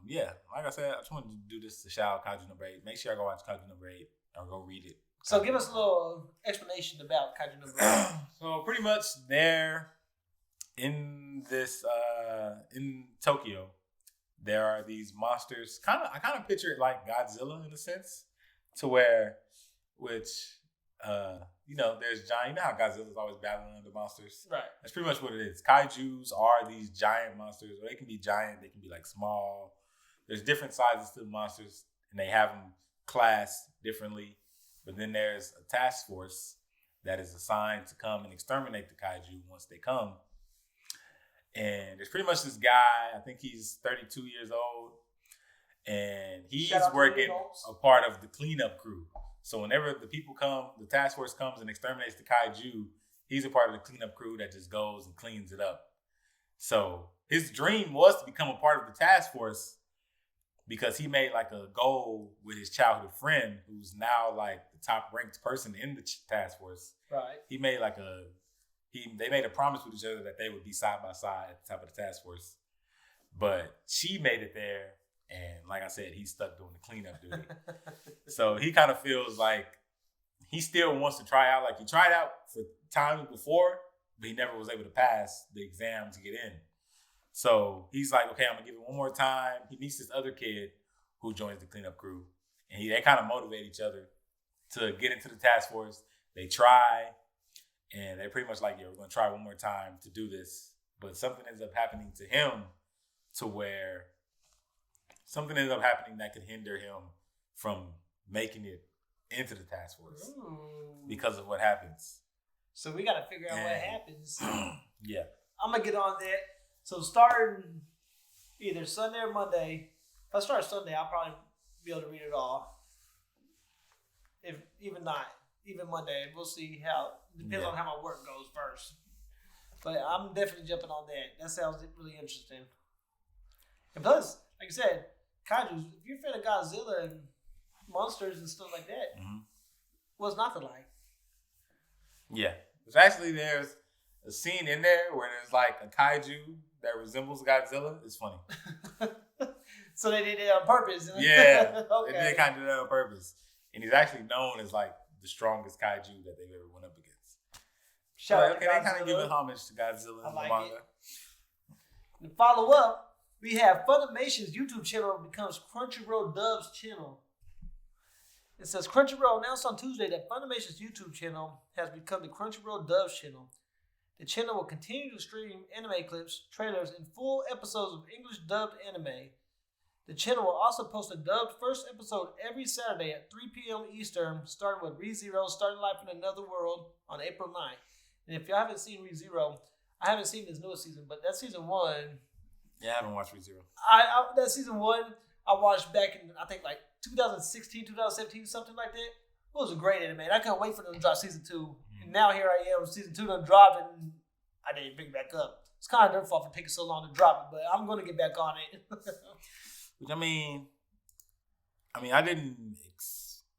A: yeah, like I said, I just wanted to do this to shout out Kaiju number 8. Make sure I go watch Kaiju number 8 or go read it.
B: So give us a little explanation about Kaiju number 8.
A: So pretty much there in this in Tokyo, there are these monsters. I kind of picture it like Godzilla in a sense, to where there's giant. You know how Godzilla's always battling the monsters?
B: Right.
A: That's pretty much what it is. Kaijus are these giant monsters. Or they can be giant. They can be like small. There's different sizes to the monsters, and they have them classed differently. But then there's a task force that is assigned to come and exterminate the kaiju once they come. And there's pretty much this guy. I think he's 32 years old, and he's working a part of the cleanup crew. So whenever the people come, the task force comes and exterminates the kaiju, he's a part of the cleanup crew that just goes and cleans it up. So his dream was to become a part of the task force, because he made like a goal with his childhood friend, who's now like the top ranked person in the task force.
B: Right.
A: He made like they made a promise with each other that they would be side by side at the top of the task force. But she made it there, and like I said, he's stuck doing the cleanup duty. So he kind of feels like he still wants to try out. Like he tried out for times before, but he never was able to pass the exam to get in. So he's like, okay, I'm gonna give it one more time. He meets this other kid who joins the cleanup crew, and they kind of motivate each other to get into the task force. They try, and they're pretty much like, yeah, we're gonna try one more time to do this. But something ends up happening to him, to where something ends up happening that could hinder him from making it into the task force. Ooh. Because of what happens.
B: So we got to figure out what happens.
A: Yeah.
B: I'm going to get on that. So starting either Sunday or Monday. If I start Sunday, I'll probably be able to read it all. If even Monday. We'll see how. Depends on how my work goes first. But I'm definitely jumping on that. That sounds really interesting. And plus, like I said, kaiju, if you're a fan of Godzilla and monsters and stuff like that, what's not to like?
A: Yeah. There's a scene in there where there's like a kaiju that resembles Godzilla. It's funny.
B: So they did it on purpose.
A: Yeah.
B: Okay.
A: They kind of did it on purpose. And he's actually known as like the strongest kaiju that they've ever went up against.
B: Shout out to
A: They kind of give a homage to Godzilla in the manga.
B: To follow up, we have Funimation's YouTube channel becomes Crunchyroll Dubs channel. It says Crunchyroll announced on Tuesday that Funimation's YouTube channel has become the Crunchyroll Dubs channel. The channel will continue to stream anime clips, trailers, and full episodes of English dubbed anime. The channel will also post a dubbed first episode every Saturday at 3 p.m. Eastern, starting with ReZero, Starting Life in Another World on April 9th. And if y'all haven't seen ReZero, I haven't seen this newest season, but that season 1...
A: Yeah, I haven't watched ReZero.
B: That season 1, I watched back in, I think, like 2016, 2017, something like that. It was a great anime. I couldn't wait for them to drop season 2. And now here I am, season 2 done dropped, and I didn't pick it back up. It's kind of their fault for taking so long to drop it, but I'm going to get back on it.
A: Which, I mean, I didn't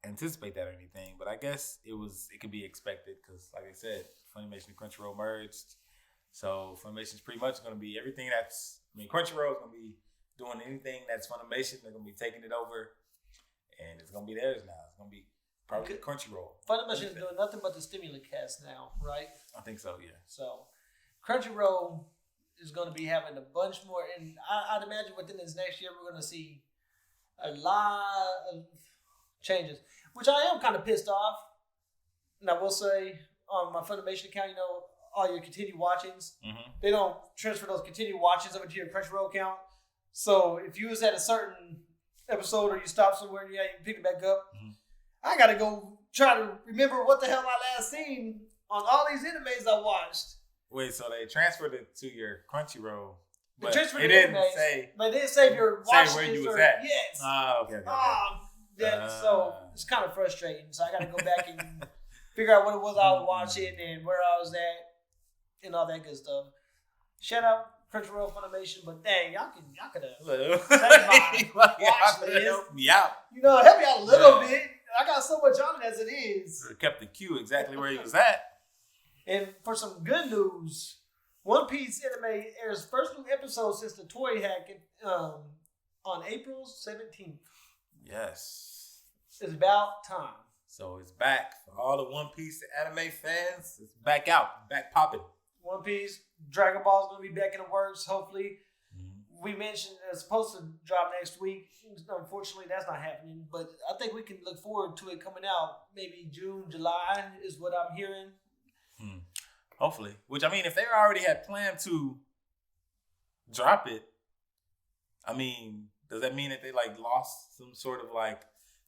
A: anticipate that or anything, but I guess it could be expected because, like I said, Funimation and Crunchyroll merged. So Funimation's pretty much going to be everything Crunchyroll is going to be doing anything that's Funimation. They're going to be taking it over, and it's going to be theirs now. It's going to be probably Crunchyroll.
B: Funimation is doing nothing but the Stimulacast now, right?
A: I think so, yeah.
B: So Crunchyroll is going to be having a bunch more, and I'd imagine within this next year we're going to see a lot of changes, which I am kind of pissed off. And I will say on my Funimation account, all your continued watchings, they don't transfer those continued watchings over to your Crunchyroll account. So if you was at a certain episode or you stopped somewhere and you pick it back up, I got to go try to remember what the hell I last seen on all these animes I watched.
A: Wait, so they transferred it to your Crunchyroll, but
B: it didn't say if you're watching
A: where you was
B: or,
A: at.
B: Yes.
A: Okay.
B: So it's kind of frustrating. So I got to go back and figure out what it was I was watching and where I was at and all that good stuff. Shout out Crunchyroll Funimation, but dang, y'all could have
A: help me out.
B: Help me out a little bit. I got so much on it as it is.
A: Kept the queue exactly where he was at.
B: And for some good news, One Piece anime airs first new episode since the toy hack on April 17th.
A: Yes.
B: It's about time.
A: So it's back. For all the One Piece anime fans, it's back out. Back popping.
B: One Piece, Dragon Ball is going to be back in the works, hopefully. We mentioned it's supposed to drop next week. Unfortunately, that's not happening. But I think we can look forward to it coming out maybe June, July is what I'm hearing.
A: Hopefully. Which, if they already had planned to drop it, does that mean that they lost some sort of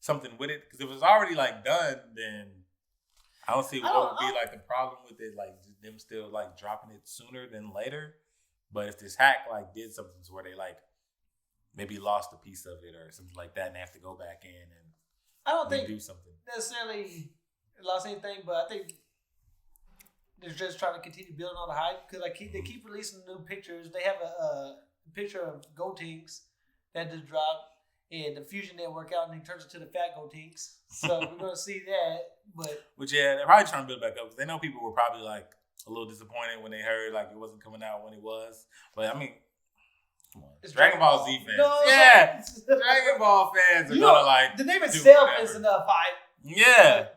A: something with it? Because if it's already done, then I don't see what would be the problem with it. Them still dropping it sooner than later. But if this hack did something to where they maybe lost a piece of it or something like that, and they have to go back in and
B: I don't think
A: do something
B: necessarily lost anything, but I think they're just trying to continue building on the hype because they keep releasing new pictures. They have a picture of Gotenks that just dropped, And the fusion didn't work out, and he turns into the Fat Goatinks. So we're gonna see that. But
A: they're probably trying to build back up because they know people were probably like a little disappointed when they heard like it wasn't coming out when it was. But I mean, come on,
B: it's
A: Dragon Ball Z fans,
B: no,
A: Dragon Ball fans are gonna like
B: the name itself is enough hype.
A: Yeah,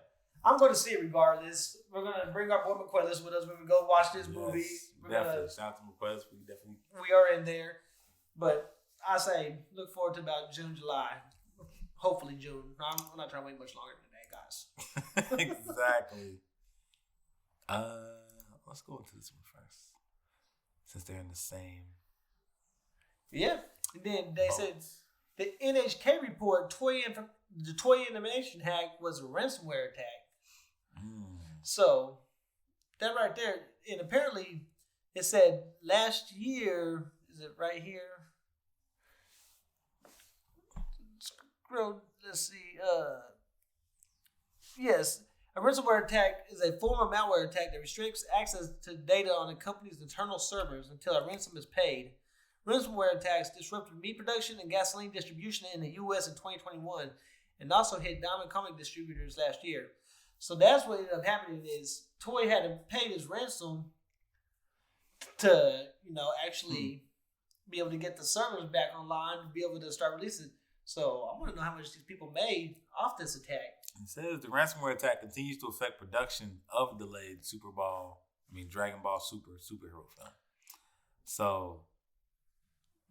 B: I'm going to see it regardless. We're gonna bring our boy McQuillis with us when we go watch this movie.
A: Definitely, shout out to McQuillis.
B: We are in there, but I say look forward to about June, July. Hopefully June. I'm not trying to wait much longer than that, guys.
A: Exactly. Let's go into this one first, since they're in the same.
B: Yeah, and then they said the NHK report the toy animation hack was a ransomware attack. So that right there, and apparently it said last year. Is it right here? Let's see. Yes, a ransomware attack is a form of malware attack that restricts access to data on a company's internal servers until a ransom is paid. Ransomware attacks disrupted meat production and gasoline distribution in the U.S. in 2021, and also hit Diamond Comic distributors last year. So that's what ended up happening is Toei had to pay this ransom to, actually be able to get the servers back online to be able to start releasing. So I want to know how much these people made off this attack.
A: It says the ransomware attack continues to affect production of delayed Dragon Ball Super superhero film. So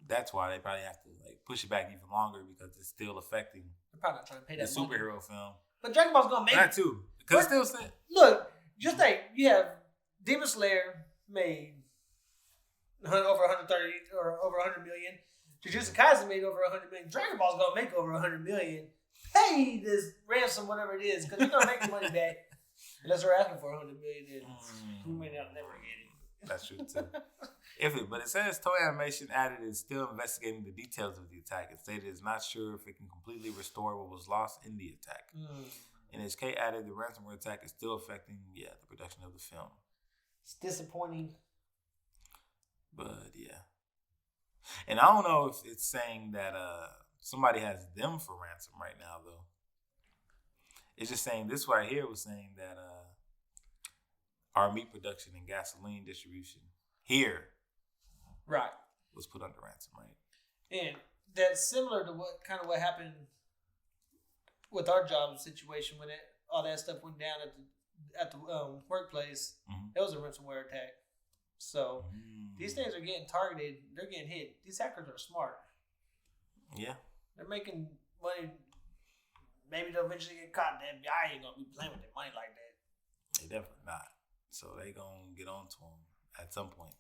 A: that's why they probably have to push it back even longer because it's still affecting.
B: They're probably not trying to pay that
A: the superhero film.
B: But Dragon Ball's gonna make
A: that too because it's still set.
B: Look, just think you have Demon Slayer made over 130 or over 100 million. Jujutsu Kaisen made over 100 million. Dragon Ball's gonna make over 100 million. Pay this ransom, whatever it is, because they're gonna make the money back. Unless they're asking for 100 million, we may not never get it.
A: That's true too. But it says Toei Animation added is still investigating the details of the attack and stated it's not sure if it can completely restore what was lost in the attack. NHK added the ransomware attack is still affecting the production of the film.
B: It's disappointing.
A: But yeah. And I don't know if it's saying that somebody has them for ransom right now, though. It's just saying this right here was saying that our meat production and gasoline distribution here was put under ransom, right?
B: And that's similar to what happened with our job situation when all that stuff went down at the workplace. It was a ransomware attack. So these things are getting targeted. They're getting hit. These hackers are smart.
A: Yeah.
B: They're making money. Maybe they'll eventually get caught. The FBI ain't going to be playing with their money like that.
A: They definitely not. So they going to get on to them at some point.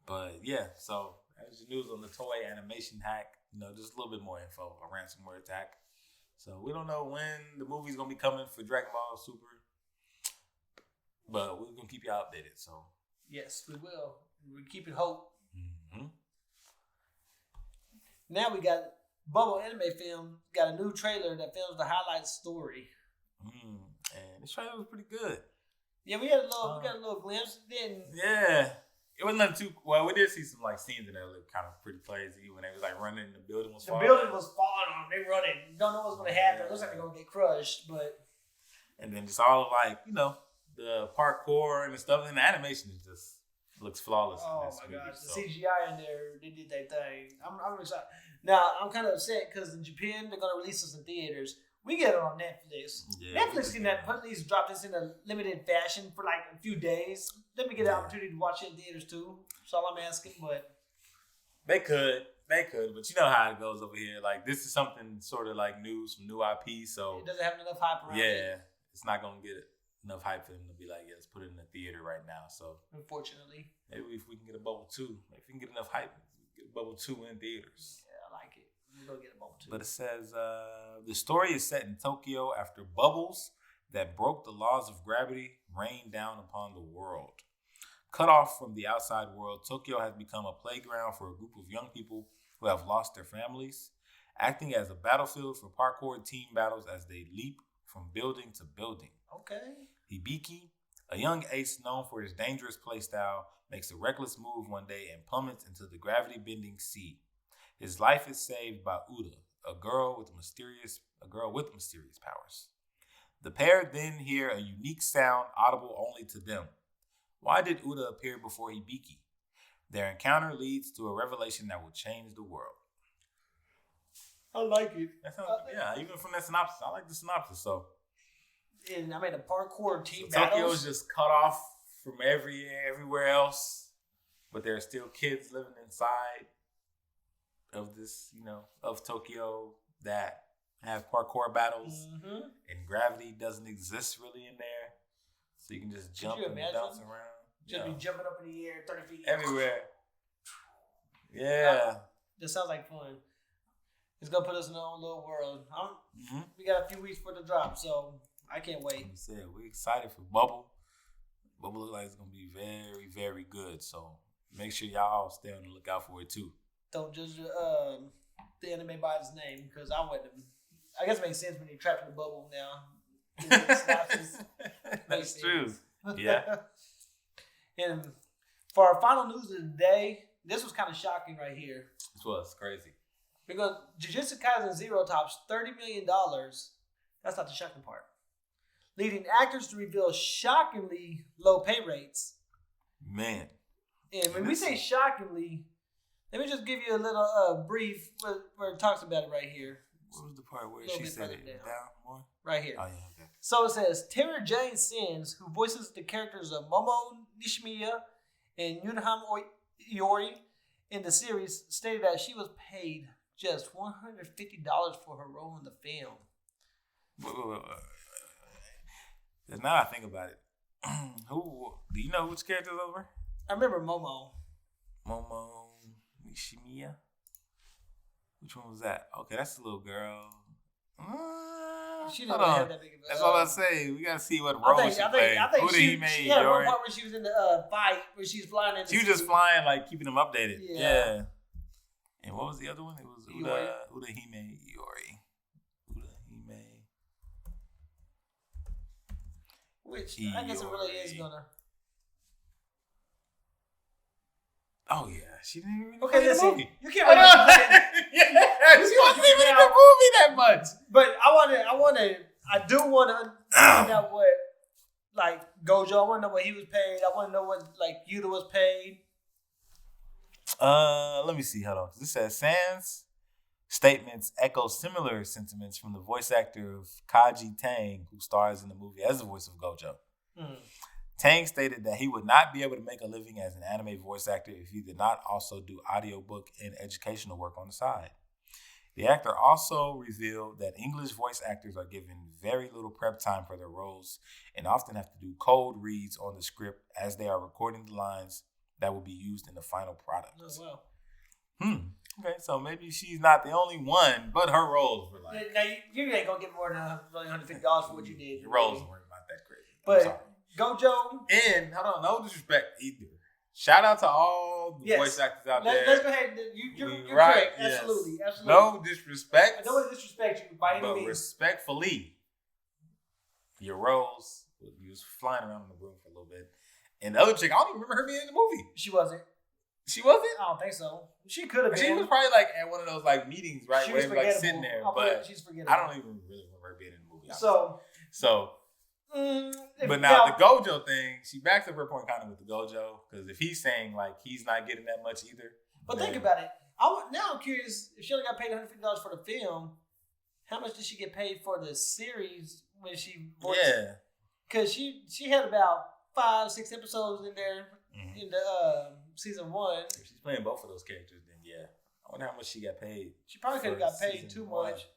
A: But yeah, so that's the news on the Toei animation hack. Just a little bit more info. A ransomware attack. So we don't know when the movie's going to be coming for Dragon Ball Super. But we're going to keep you updated. So
B: yes, we will. We're keeping hope. Now we got Bubble Anime Film. Got a new trailer that films the highlight story.
A: And this trailer was pretty good.
B: Yeah, we got a little glimpse.
A: Yeah. It wasn't nothing too well. We did see some things in there that looked kind of pretty crazy when they was running and the building was falling.
B: The building was falling on them. They running. Don't know what's gonna happen. It looks like they're gonna get crushed, but
A: and then just all of the parkour and the stuff, and the animation just looks flawless.
B: Oh my gosh, the CGI in there, they did their thing. I'm excited. Now I'm kind of upset because in Japan they're gonna release this in theaters. We get it on Netflix. Yeah, Netflix can at least drop this in a limited fashion for a few days. Let me get the opportunity to watch it in theaters too. That's all I'm asking. But
A: they could, but you know how it goes over here. This is something sort of new, some new IP. So
B: it doesn't have enough hype around it.
A: Yeah, it's not gonna get enough hype for them to be let's put it in the theater right now. So
B: unfortunately,
A: maybe if we can get a Bubble 2, if we can get enough hype, get a Bubble 2 in theaters.
B: Yeah, I like it. We'll go get a Bubble 2.
A: But it says the story is set in Tokyo after bubbles that broke the laws of gravity rained down upon the world. Cut off from the outside world, Tokyo has become a playground for a group of young people who have lost their families, acting as a battlefield for parkour team battles as they leap from building to building.
B: Okay.
A: Hibiki, a young ace known for his dangerous playstyle, makes a reckless move one day and plummets into the gravity-bending sea. His life is saved by Uda, a girl with mysterious powers. The pair then hear a unique sound audible only to them. Why did Uda appear before Hibiki? Their encounter leads to a revelation that will change the world.
B: I like it.
A: Even from that synopsis, I like the synopsis. So,
B: and I mean, the parkour team
A: Tokyo is just cut off from everywhere else, but there are still kids living inside of this, of Tokyo that have parkour battles, and gravity doesn't exist really in there, so you can just jump and bounce around.
B: Just be jumping up in the air, 30 feet
A: everywhere. Yeah,
B: this sounds like fun. It's gonna put us in our own little world. We got a few weeks for the drop, so I can't wait.
A: Like I said, we're excited for Bubble. Bubble looks like it's gonna be very, very good. So make sure y'all stay on the lookout for it too.
B: Don't judge the anime by its name, because I wouldn't. I guess it makes sense when you're trapped in a bubble now.
A: That's true. Yeah.
B: And for our final news of the day, this was kind of shocking right here.
A: This was crazy.
B: Because Jujutsu Kaisen Zero tops $30 million. That's not the shocking part. Leading actors to reveal shockingly low pay rates.
A: Man.
B: And when we say shockingly, let me just give you a little brief where it talks about it right here.
A: What was the part where she said it down more?
B: Right here.
A: Oh, yeah, okay.
B: So it says, Tara Jane Sins, who voices the characters of Momo Nishimiya and Yunham Iori in the series, stated that she was paid just $150 for her role in the film.
A: Now I think about it. Who do you know which characters over?
B: I remember Momo
A: Nishimiya. Which one was that? Okay, that's the little girl.
B: She didn't really have that big of a...
A: That's all I say. We gotta see what role she played.
B: I think she had one part where she was in the fight where she's flying in the
A: She was just flying, like keeping them updated.
B: Yeah.
A: And what was the other one? It was Udahime Iori. Udahime.
B: Which I guess it really is gonna...
A: Oh yeah, she didn't even
B: okay, listen,
A: movie.
B: You can't really
A: she wasn't even in the movie that much.
B: But I do want to find out what, like, Gojo, I want to know what he was paid. I want to know what, like, Yuta was paid.
A: Let me see. Hold on. This says Sans statements echo similar sentiments from the voice actor of Kaji Tang, who stars in the movie as the voice of Gojo. Tang stated that he would not be able to make a living as an anime voice actor if he did not also do audiobook and educational work on the side. The actor also revealed that English voice actors are given very little prep time for their roles and often have to do cold reads on the script as they are recording the lines that will be used in the final product.
B: Oh, wow.
A: Okay, so maybe she's not the only one, but her roles were like...
B: Now, you ain't going to get more than $150 for what you did.
A: Your roles weren't not that crazy.
B: But Gojo...
A: And, hold on, no disrespect either. Shout out to all the voice actors out there.
B: Let's go ahead. You're correct.
A: Yes.
B: Absolutely.
A: No disrespect.
B: I don't want to disrespect you by any means.
A: But respectfully, your roles, you was flying around in the room for a little bit. And the other chick, I don't even remember her being in the movie.
B: She wasn't.
A: She wasn't?
B: I don't think so. She could have been.
A: She was probably like at one of those like meetings, right?
B: She
A: where
B: was
A: they were like sitting there. But
B: she's forgettable.
A: I don't even really remember her being in the movie.
B: So
A: but now the Gojo thing, she backs up her point kind of with the Gojo, because if he's saying like he's not getting that much either.
B: But think about it. Now I'm curious, if she only got paid $150 for the film, how much did she get paid for the series when she voiced? Yeah. Because she had about 5-6 episodes in there in the season 1.
A: If she's playing both of those characters, then yeah. I wonder how much she got paid.
B: She probably could have got paid too much.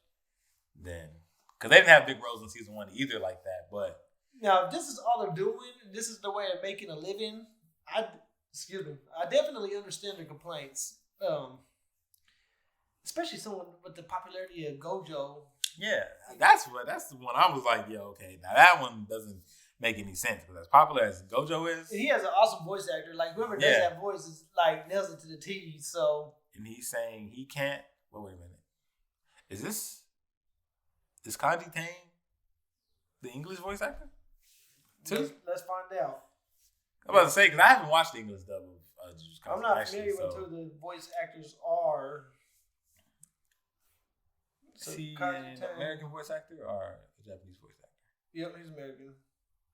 A: Then. Because they didn't have big roles in season 1 either like that, but...
B: Now, if this is all they're doing, this is the way of making a living, I definitely understand the complaints. Especially someone with the popularity of Gojo.
A: Yeah, that's the one I was like, okay, now that one doesn't make any sense, because as popular as Gojo is...
B: And he has an awesome voice actor. Like, whoever does that voice is, like, nails it to the T, so...
A: And he's saying he can't... Well, wait a minute. Is Kanji Tang the English voice actor?
B: Let's find out.
A: I'm about to say, because I haven't watched the English dub of Jujutsu Kaisen.
B: I'm not familiar with who the voice actors are.
A: So is he an American voice actor or a Japanese voice actor?
B: Yep, he's American.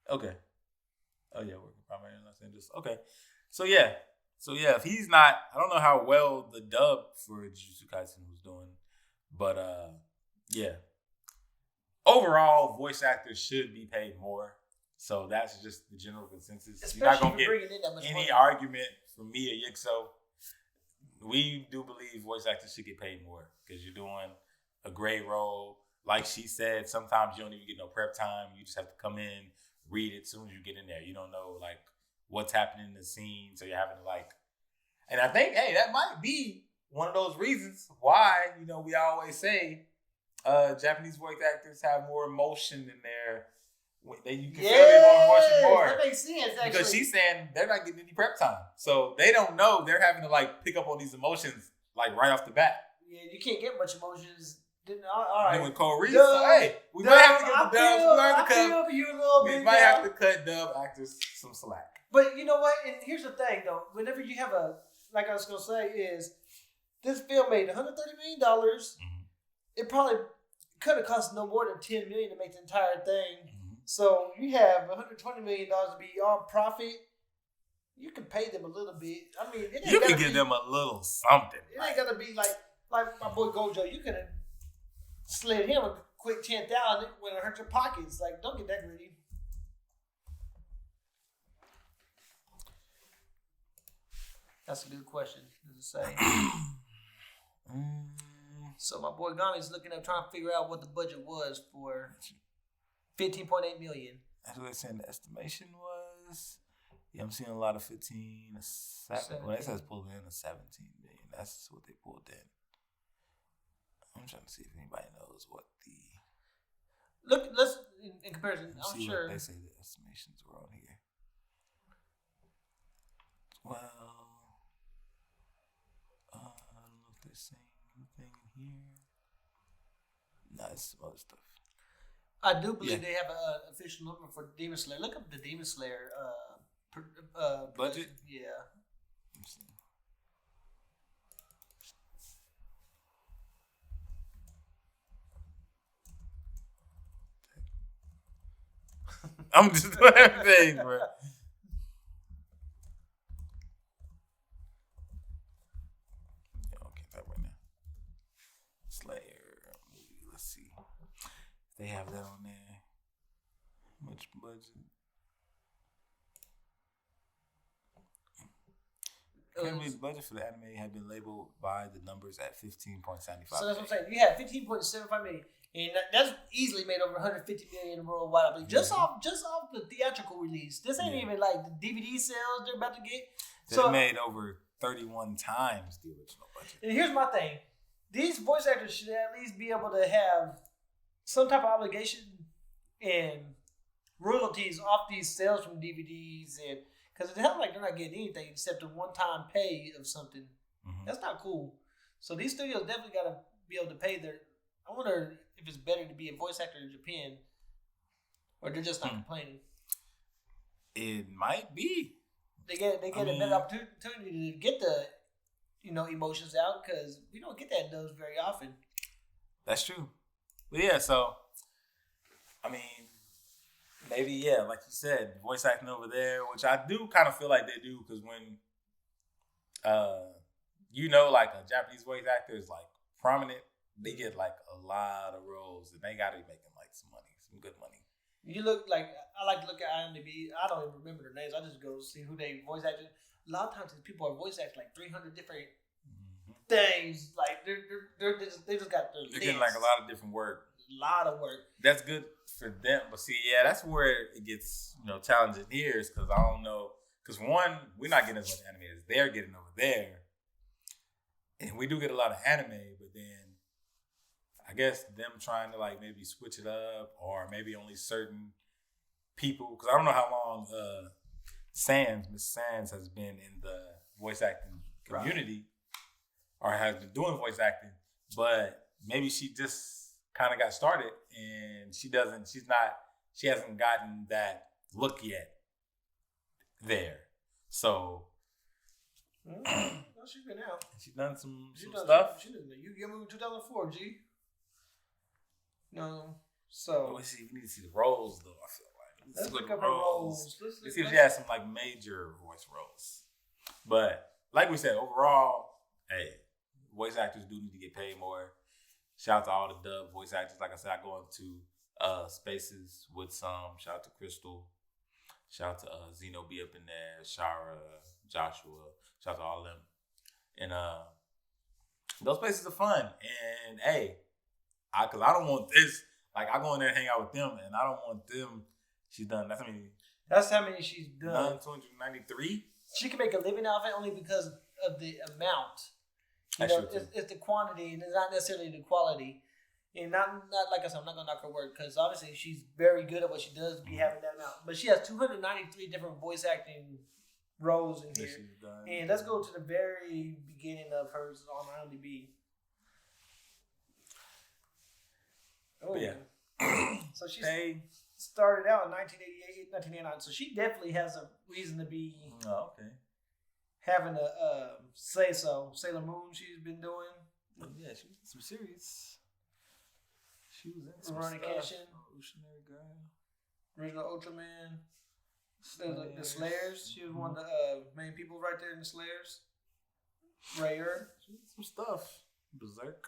A: Okay. Oh yeah, working primarily in Los Angeles. Okay. So yeah, if he's not, I don't know how well the dub for Jujutsu Kaisen was doing, but yeah. Overall, voice actors should be paid more. So that's just the general consensus.
B: Especially
A: you're not gonna get any
B: money.
A: argument from me or Yixo. We do believe voice actors should get paid more because you're doing a great role. Like she said, sometimes you don't even get no prep time. You just have to come in, read it as soon as you get in there. You don't know like what's happening in the scene, so you're having to like. And I think, hey, that might be one of those reasons why we always say Japanese voice actors have more emotion in their. You can feel their emotion more.
B: That makes sense. Actually.
A: Because she's saying they're not getting any prep time, so they don't know they're having to like pick up on these emotions like right off the bat.
B: Yeah, you can't get much emotions. All right.
A: And with Cole Reese, so, hey, we might have to get the dubs. We might have to cut dub actors some slack.
B: But you know what? And here's the thing, though. Whenever you have like I was gonna say, is this film made $130 million. Mm-hmm. It probably could have cost no more than $10 million to make the entire thing. Mm-hmm. So you have $120 million to be all profit. You can pay them a little bit. I mean,
A: you can give them a little something.
B: It ain't gotta be like my boy Gojo. You could have slid him a quick 10,000 when it hurt your pockets. Like, don't get that greedy. That's a good question. Does it say? So my boy Gami's looking up trying to figure out what the budget was for $15.8 million.
A: That's what they're saying the estimation was. Yeah, I'm seeing a lot of 15 to 7. Well, that says pulled in to 17 million. That's what they pulled in. I'm trying to see if anybody knows what the.
B: Look, let's in comparison. I'm sure
A: what they say the estimations were on here. Well, I don't know if they're saying anything in here. No, it's some other stuff.
B: I do believe they have an official number for Demon Slayer. Look up the Demon Slayer
A: budget.
B: Yeah.
A: I'm just doing everything, bro. Okay, that right now. Slayer movie. Let's see. They have that on there. How much budget? Currently, the budget for the anime had been labeled by the numbers at $15.75.
B: So that's what I'm saying. You have $15.75 million, and that's easily made over $150 million worldwide. I believe just off the theatrical release. This ain't even like the DVD sales they're about to get.
A: They made over 31 times the original budget.
B: And here's my thing: these voice actors should at least be able to have some type of obligation and royalties off these sales from DVDs and. Because it sounds like they're not getting anything except a one-time pay of something. Mm-hmm. That's not cool. So these studios definitely got to be able to pay their... I wonder if it's better to be a voice actor in Japan or they're just not complaining.
A: It might be.
B: They get a better opportunity to get the emotions out because we don't get that dose very often.
A: That's true. But yeah, so, I mean... Maybe, yeah, like you said, voice acting over there, which I do kind of feel like they do because when, like a Japanese voice actor is like prominent, they get like a lot of roles and they got to be making like some good money.
B: You look like, I like to look at IMDb. I don't even remember their names. I just go see who they voice acted. A lot of times these people are voice acting like 300 different things. Like they just got their
A: They're getting like a lot of different work.
B: Lot of work.
A: That's good for them, but see, yeah, that's where it gets challenging here is because I don't know. Because one, we're not getting as much anime as they're getting over there, and we do get a lot of anime. But then, I guess them trying to like maybe switch it up, or maybe only certain people. Because I don't know how long Miss Sands has been in the voice acting community, or has been doing voice acting, but maybe she just kind of got started and she hasn't gotten that look yet there. So
B: she's been out.
A: She's done some stuff.
B: She did the Yu-Gi-Oh movie 2004, G. No. So
A: we need to see the roles though. I feel like
B: let's look up her roles.
A: Let's see if she has some like major voice roles. But like we said, overall, hey, voice actors do need to get paid more. Shout out to all the dub voice actors. Like I said, I go into spaces with some. Shout out to Crystal. Shout out to Zeno B up in there. Shara, Joshua. Shout out to all of them. And those places are fun. And hey, because I don't want this. Like I go in there and hang out with them, and I don't want them. She's done. That's
B: how many she's done.
A: 293.
B: She can make a living off it only because of the amount. It's the quantity, and it's not necessarily the quality. And not like I said, I'm not gonna knock her work because obviously she's very good at what she does. Be having that amount, but she has 293 different voice acting roles in here. And let's go to the very beginning of hers on IMDb. Oh
A: yeah.
B: So she started out in 1988, 1989. So she definitely has a reason to be.
A: Oh, okay.
B: Having a say so. Sailor Moon she's been doing.
A: Yeah, she was in some series. She was in some
B: Rurouni Kenshin.
A: Oceanary Girl.
B: Original Ultraman. The Slayers. She was one of the main people right there in the Slayers. Rayer.
A: She did some stuff. Berserk.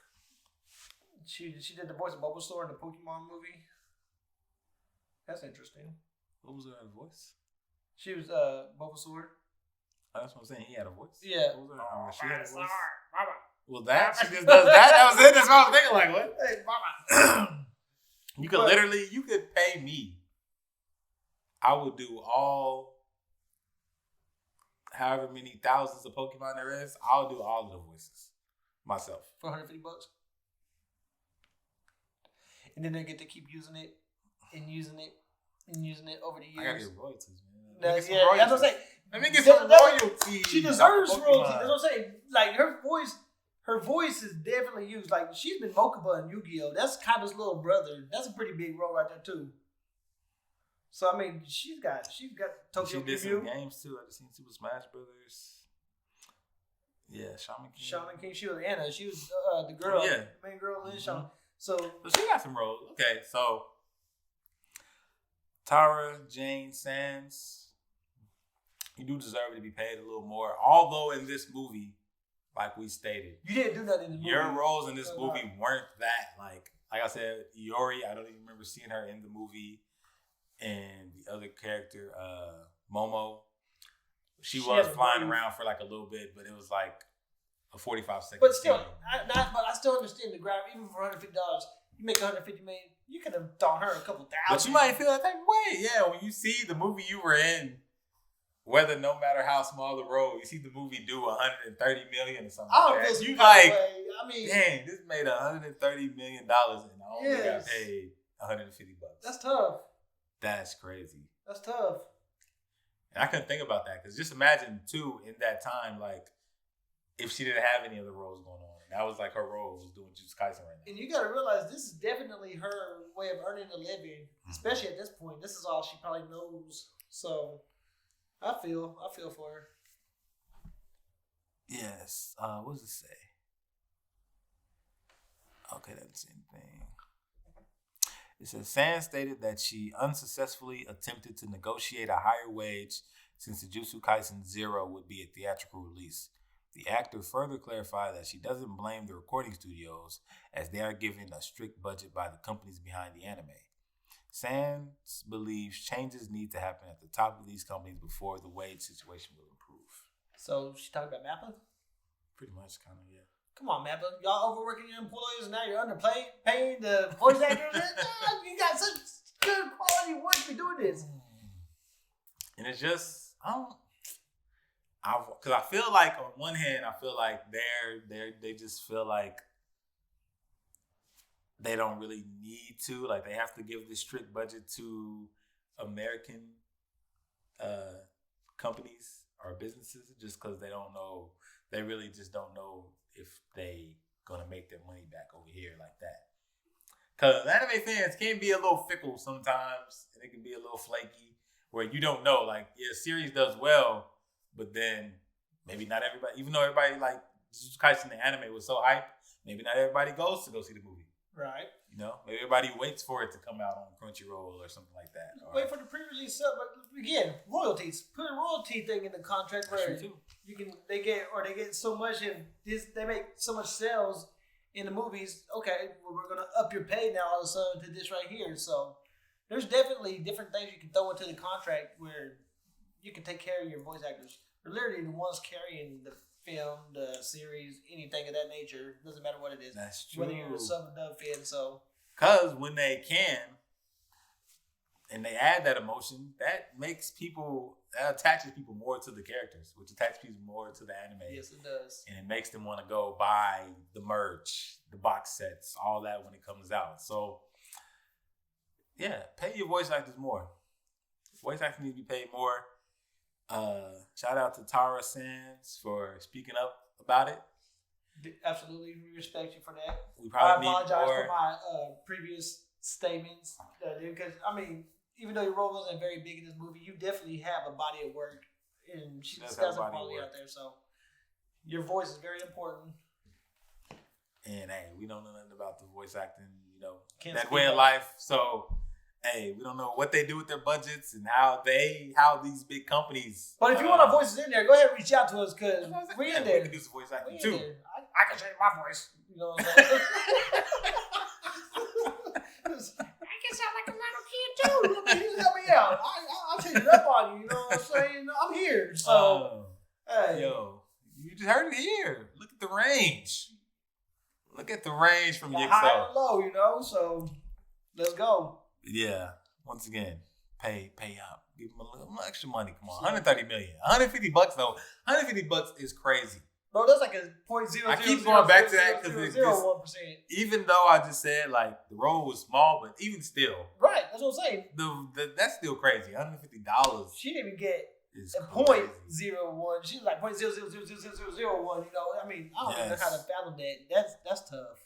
B: She did the voice of Bulbasaur in the Pokemon movie. That's interesting.
A: What was her voice?
B: She was Bulbasaur.
A: That's what I'm saying. He had a voice.
B: Yeah.
A: What was her? She had a voice.
B: Mama.
A: Well, that she just does that. That was it. That's what I was thinking. Like what?
B: Hey, mama.
A: You could pay me. I would do all, however many thousands of Pokemon there is. I'll do all of the voices myself
B: for $150. And then they get to keep using it and using it and using it over the years.
A: I gotta get royalties, man.
B: That's what I'm saying.
A: Let me get some royalties.
B: She deserves royalties. That's what I'm saying. Like her voice is definitely used. Like she's been Mokuba in Yu-Gi-Oh. That's Kaiba's little brother. That's a pretty big role right there too. So I mean, she's got Tokyo
A: She did
B: Review.
A: some games too. I just seen Super Smash Brothers. Yeah, Shaman King.
B: Shaman King. She was Anna. She was the girl.
A: Yeah,
B: the main girl in Shaman. So
A: she got some roles. Okay, so Tara Jane Sands, you do deserve to be paid a little more. Although in this movie, like we stated,
B: you didn't do nothing in the movie.
A: Your roles in this movie weren't that like I said, Iori. I don't even remember seeing her in the movie. And the other character, Momo, she was flying around for like a little bit, but it was like a 45-second.
B: But still, I still understand the grab. Even for $150, you make $150 million. You could have thought her a couple thousand.
A: But you might feel that type of way, yeah. When you see the movie you were in, whether no matter how small the role, you see the movie do $130 million or something.
B: I don't feel
A: you like,
B: I mean,
A: dang, this made $130 million, and I only got paid $150.
B: That's tough.
A: That's crazy.
B: That's tough.
A: And I couldn't think about that because just imagine too in that time, like if she didn't have any other roles going on, that was like her role was doing Jujutsu Kaisen right now.
B: And you got to realize this is definitely her way of earning a living, especially at this point. This is all she probably knows. So I feel for her.
A: Yes. What does it say? Okay, that doesn't say anything. It says, San stated that she unsuccessfully attempted to negotiate a higher wage since the Jujutsu Kaisen 0 would be a theatrical release. The actor further clarified that she doesn't blame the recording studios as they are given a strict budget by the companies behind the anime. San believes changes need to happen at the top of these companies before the wage situation will improve.
B: So she talking about Mappa?
A: Pretty much, kind of, yeah.
B: Come on, Mappa. Y'all overworking your employees and now you're paying the voice actors. You got such good quality work for doing this.
A: And it's just, because I feel like on one hand, I feel like they just feel like they don't really need to. Like they have to give this strict budget to American companies or businesses just because they don't know. They really just don't know if they gonna make their money back over here like that. Because anime fans can be a little fickle sometimes, and it can be a little flaky, where you don't know. Like, yeah, series does well, but then maybe not everybody. Even though everybody like Jujutsu Kaisen the anime was so hype, maybe not everybody goes to go see the movie.
B: Right.
A: You know, maybe everybody waits for it to come out on Crunchyroll or something like that.
B: Wait for the pre-release sub, but again, royalties. Put a royalty thing in the contract where they get so much and they make so much sales in the movies. Okay, well, we're gonna up your pay now all of a sudden to this right here. So there's definitely different things you can throw into the contract where you can take care of your voice actors. They're literally the ones carrying the film, the series, anything of that nature. Doesn't matter what it is.
A: That's true.
B: Whether you're a sub or dub fan, so.
A: Because when they can, and they add that emotion, that attaches people more to the characters, which attaches people more to the anime.
B: Yes, it does.
A: And it makes them want to go buy the merch, the box sets, all that when it comes out. So, yeah, pay your voice actors more. Voice actors need to be paid more. Shout out to Tara Sands for speaking up about it.
B: Absolutely, we respect you for that.
A: We probably
B: I apologize
A: for
B: my previous statements, because I mean, even though your role wasn't very big in this movie, you definitely have a body of work, and she does have quality out there. So your voice is very important.
A: And hey, we don't know nothing about the voice acting,
B: Can't
A: that way of life. So hey, we don't know what they do with their budgets and how these big companies.
B: But if you want our voices in there, go ahead and reach out to us because we're in there.
A: We can do some voice acting too.
B: I can change my voice. You know what I'm saying? I can sound like a little kid too. I mean, you help me out. I'll change it up on you. You know what I'm saying? I'm here. So, hey.
A: Yo, you just heard it here. Look at the range. Look at the range from Yixo.
B: High and low, so let's go.
A: Yeah. Once again, pay up. Give them a little extra money. Come on. $130 million. $150 though. $150 is crazy.
B: Bro, that's like a 0.0.
A: I keep going back to that because even though I just said like the role was small, but even still.
B: Right, that's what I'm saying.
A: That's still crazy. $150.
B: She didn't even get a 0.01. She was like 0.0000001. I mean, I don't even know how to fathom that. That's tough.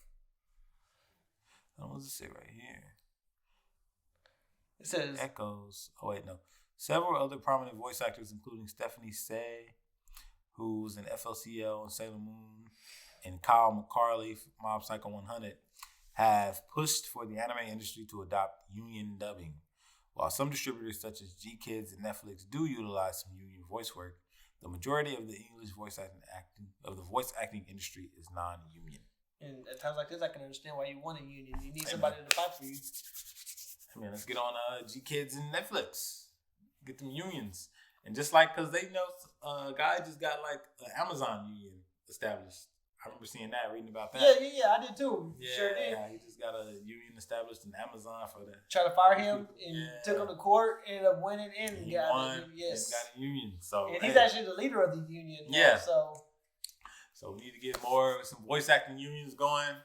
A: What does it say right here?
B: It says
A: Echoes. Oh wait, no. Several other prominent voice actors, including Stephanie Say, who was in FLCL and Sailor Moon, and Kyle McCarley from Mob Psycho 100, have pushed for the anime industry to adopt union dubbing. While some distributors such as G-Kids and Netflix do utilize some union voice work, the majority of the English voice acting industry is non-union.
B: And at times like this, I can understand why you want a union. You need somebody to fight for you.
A: I mean, let's get on G-Kids and Netflix. Get them unions. And just like, because they know, guy just got like an Amazon union established. I remember seeing that, reading about that.
B: Yeah, I did too.
A: Yeah,
B: sure did.
A: Yeah, he just got a union established in Amazon for the.
B: Tried to fire him and took him to court, ended up winning, and
A: he
B: got
A: won,
B: yes.
A: and got a union. So
B: and he's actually the leader of the union.
A: Yeah.
B: So
A: we need to get some voice acting unions going.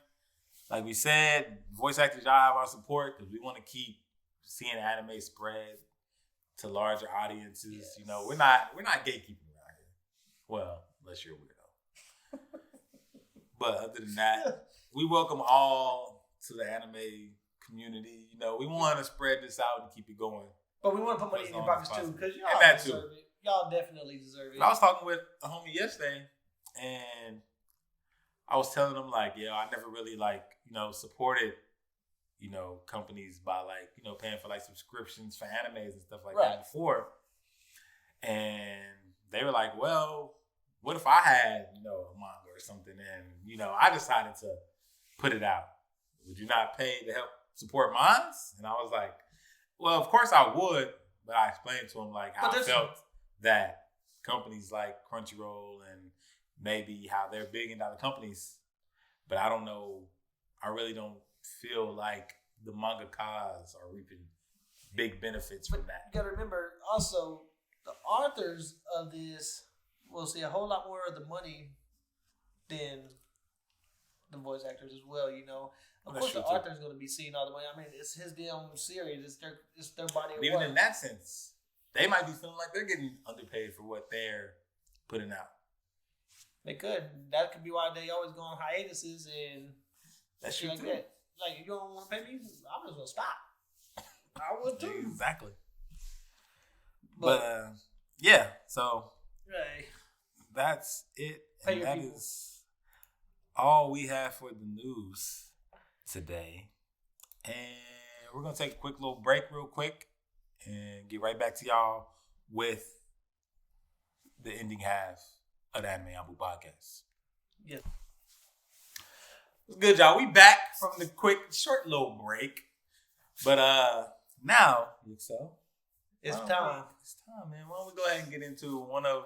A: Like we said, voice actors, y'all have our support because we want to keep seeing anime spread to larger audiences.
B: Yes.
A: We're not gatekeeping around here. Well, unless you're a weirdo. But other than that, we welcome all to the anime community. We want to spread this out and keep it going.
B: But we want to put money in your pockets too because y'all deserve it. Y'all definitely deserve it.
A: I was talking with a homie yesterday, and I was telling him like, I never really supported companies by paying for subscriptions for animes and stuff like that before. And they were like, well, what if I had, a manga or something and, I decided to put it out. Would you not pay to help support mine? And I was like, well, of course I would. But I explained to him how I felt that companies like Crunchyroll and maybe how they're big in other companies. But I don't know. I really don't feel like the mangakas are reaping big benefits from that.
B: You gotta remember also the authors of this will see a whole lot more of the money than the voice actors as well. Of course, the author's gonna be seeing all the money. I mean, it's his damn series. It's their body of work.
A: Even in that sense, they might be feeling like they're getting underpaid for what they're putting out.
B: They could. That could be why they always go on hiatuses and
A: that's
B: shit like that. Like, you don't want to pay me? I'm just gonna stop. I would too.
A: Exactly. But yeah, so that's it. And that is all we have for the news today. And we're going to take a quick little break real quick and get right back to y'all with the ending half of the Anime ANBU Podcast.
B: Yeah.
A: What's good, y'all? We back from the short little break. But now, so
B: it's time.
A: It's time, man. Why don't we go ahead and get into I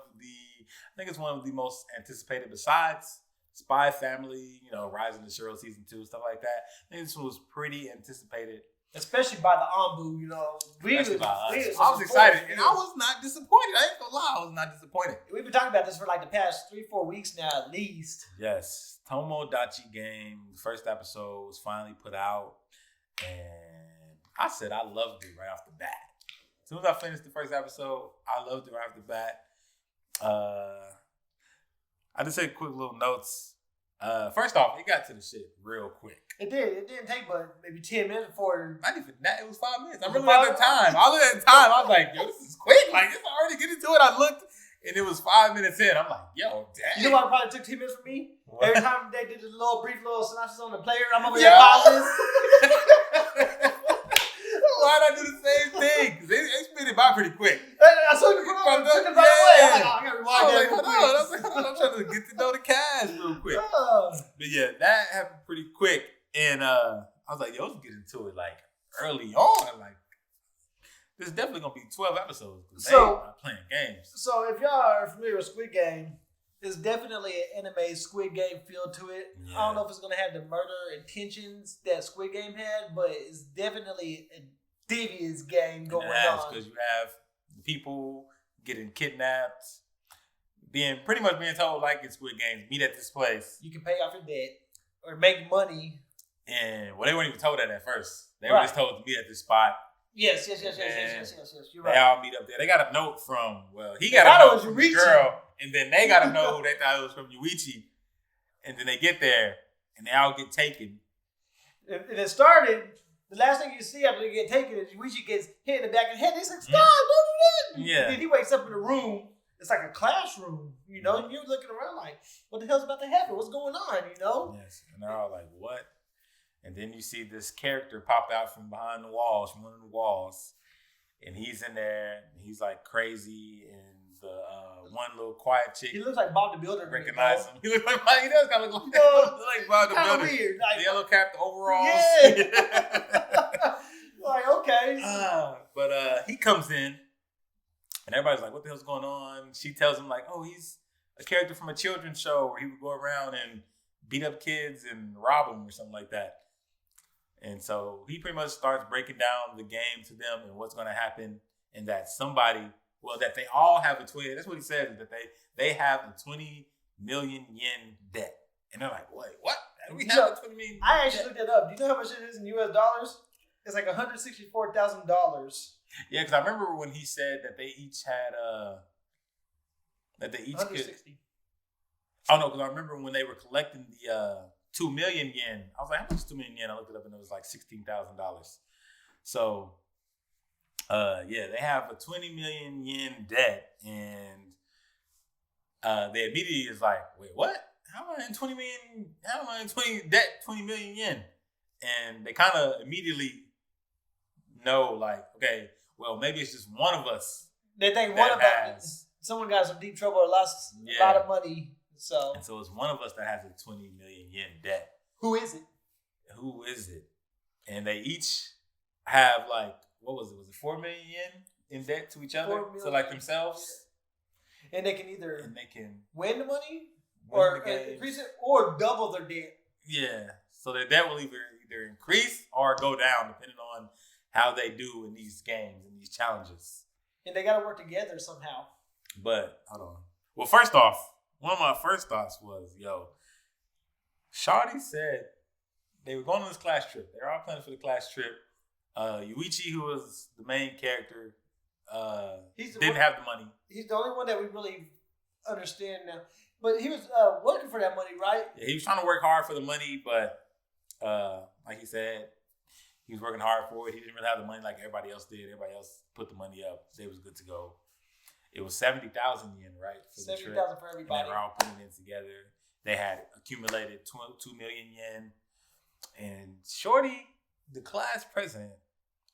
A: think it's one of the most anticipated besides Spy Family, Rise of the Shiro Season 2, stuff like that. I think this was pretty anticipated.
B: Especially by the ANBU,
A: I was excited, and I was not disappointed. I ain't gonna lie, I was not disappointed.
B: We've been talking about this for like the past 3-4 weeks now, at least.
A: Yes, Tomodachi Game, the first episode was finally put out, and I said I loved it right off the bat. As soon as I finished the first episode, I loved it right off the bat. I just said quick little notes. First off, it got to the shit real quick.
B: It did. It didn't take but maybe 10 minutes before.
A: Not even that. It was 5 minutes. I remember at the time. I was like, yo, this is quick. Like, it's already getting to it. I looked, and it was 5 minutes in. I'm like, yo, damn.
B: You know what probably took 10 minutes for me? What? Every time they did a brief little synopsis on the player, I'm over there pausing.
A: Why'd I do the same thing? Because they spit it by pretty quick.
B: I saw you took it right away. I'm like, I gotta rewind that real quick.
A: I'm trying to get to know the cast real quick. But yeah, that happened pretty quick. And I was like, yo, let's get into it like early on. Like, this is definitely going to be 12 episodes. So, they are playing games.
B: So if y'all are familiar with Squid Game, there's definitely an anime Squid Game feel to it. Yeah. I don't know if it's going to have the murder intentions that Squid Game had, but it's definitely a devious game going on.
A: Because you have people getting kidnapped, pretty much being told, like in Squid Games, meet at this place.
B: You can pay off your debt or make money.
A: And they weren't even told that at first. They were just told to meet at this spot.
B: Yes. You're right.
A: They all meet up there. They got a note from, he got a note from the girl, and then they got a note they thought it was from Yuichi. And then they get there, and they all get taken.
B: And it started, the last thing you see after they get taken is Yuichi gets hit in the back of the head. He's like, stop, don't do that. Yeah. And then he wakes up in a room. It's like a classroom, and you're looking around like, what the hell's about to happen? What's going on, Yes,
A: and they're all like, what? And then you see this character pop out from behind the walls, from one of the walls. And he's in there. And he's like crazy. And the one little quiet chick.
B: He looks like Bob the Builder.
A: Recognize him. He does kind of look like Bob the Builder.
B: Weird. Like,
A: the yellow cap, the overalls.
B: Yeah. Like, okay.
A: But he comes in. And everybody's like, what the hell's going on? She tells him like, oh, he's a character from a children's show where he would go around and beat up kids and rob them or something like that. And so he pretty much starts breaking down the game to them and what's going to happen, and that that they all have a 20. That's what he says, that they have a 20 million yen debt. And they're like, wait, what? We have a 20 million
B: I actually looked that up. Do you know how much it is in US dollars? It's like $164,000. Yeah,
A: because I remember when he said that they each had that they each
B: 160.
A: could. Oh no, because I remember when they were collecting the 2 million yen. I was like, how much is 2 million yen? I looked it up and it was like $16,000. So, they have a 20 million yen debt, and they immediately is like, wait, what? How am I in 20 million? How am I in 20 million yen? And they kind of immediately know, like, okay, well, maybe it's just one of us.
B: They think one of us, someone got some deep trouble or lost a lot of money. So
A: it's one of us that has a 20 million yen debt.
B: Who is it?
A: And they each have like, what was it? Was it 4 million yen in debt to each other? So like themselves?
B: Yeah. And they can either win the money
A: win
B: or
A: the
B: increase it or double their debt.
A: Yeah. So their debt will either increase or go down depending on how they do in these games and these challenges.
B: And they got to work together somehow.
A: But, hold on. Well, first off, one of my first thoughts was, Shawty said they were going on this class trip. They were all planning for the class trip. Yuichi, who was the main character, didn't have the money.
B: He's the only one that we really understand now. But he was working for that money, right?
A: Yeah, he was trying to work hard for the money, but like he said, he was working hard for it. He didn't really have the money like everybody else did. Everybody else put the money up. They was good to go. It was 70,000 yen, right?
B: 70,000 for everybody.
A: And they were all putting it together. They had accumulated 2 million yen. And Shorty the class president,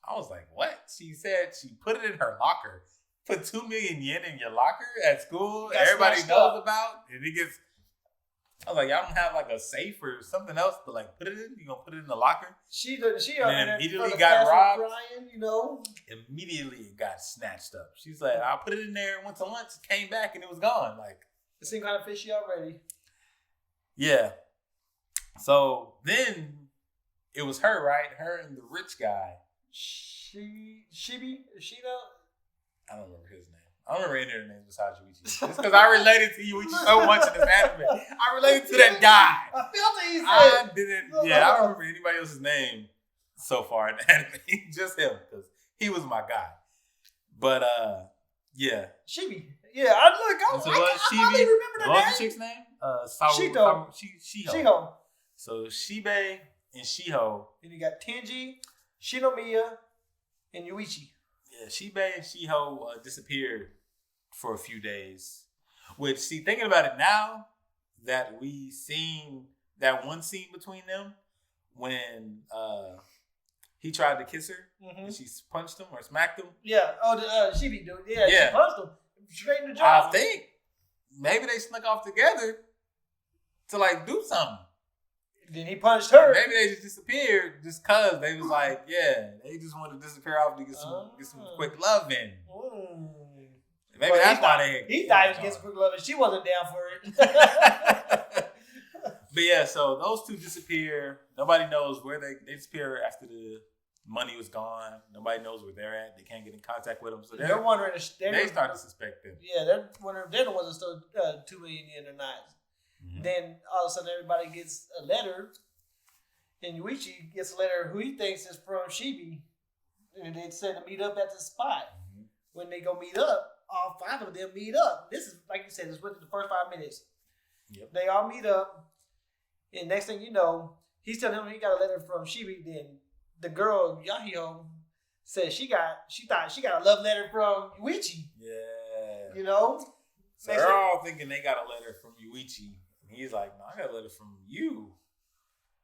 A: I was like, what? She said she put it in her locker. Put 2 million yen in your locker at school. Everybody knows about. And it gets. I was like, y'all don't have like a safe or something else to like put it in. You gonna put it in the locker?
B: She
A: immediately got robbed.
B: Crying, you know.
A: Immediately it got snatched up. She's like, I put it in there, went to lunch, came back, and it was gone. Like,
B: it seemed kind of fishy already.
A: Yeah. So then it was her, right? Her and the rich guy.
B: Shibi?
A: I don't remember his name. I don't remember any of their names besides Yuichi. It's because I related to Yuichi so much in this anime. I related to that guy.
B: I felt it. He said.
A: I don't remember anybody else's name so far in the anime. Just him, because he was my guy. But, yeah.
B: Shibi. Yeah, I probably remember the name.
A: What was the chick's name?
B: Shiho.
A: So Shibe and Shiho.
B: Then you got Tenji, Shinomiya, and Yuichi.
A: Yeah, Shibe and Shiho disappeared for a few days. Which, see, thinking about it now, that we seen that one scene between them when he tried to kiss her and she punched him or smacked him.
B: Yeah. Oh, Shibi dude. Yeah, she punched him straight in the jaw.
A: I think maybe they snuck off together to like do something.
B: Then he punched her.
A: Maybe they just disappeared just cause they was like, they just wanted to disappear off to get some quick loving. Maybe that's why
B: he thought he was getting some quick loving. She wasn't down for it.
A: But yeah, so those two disappear. Nobody knows where they disappear after the money was gone. Nobody knows where they're at. They can't get in contact with them. So they're wondering. They start to suspect them.
B: Yeah, they're wondering if they're the ones that stole 2 million yen or not. Mm-hmm. Then all of a sudden everybody gets a letter, and Yuichi gets a letter who he thinks is from Shibi, and they said to meet up at the spot. Mm-hmm. When they go meet up, all 5 of them meet up. This is, like you said, it's within the first 5 minutes. Yep. They all meet up, and next thing you know, he's telling him he got a letter from Shibi. Then the girl Yahio said she thought she got a love letter from Yuichi.
A: Yeah,
B: you know.
A: So they're all thinking they got a letter from Yuichi. He's like, no, I got a letter from you.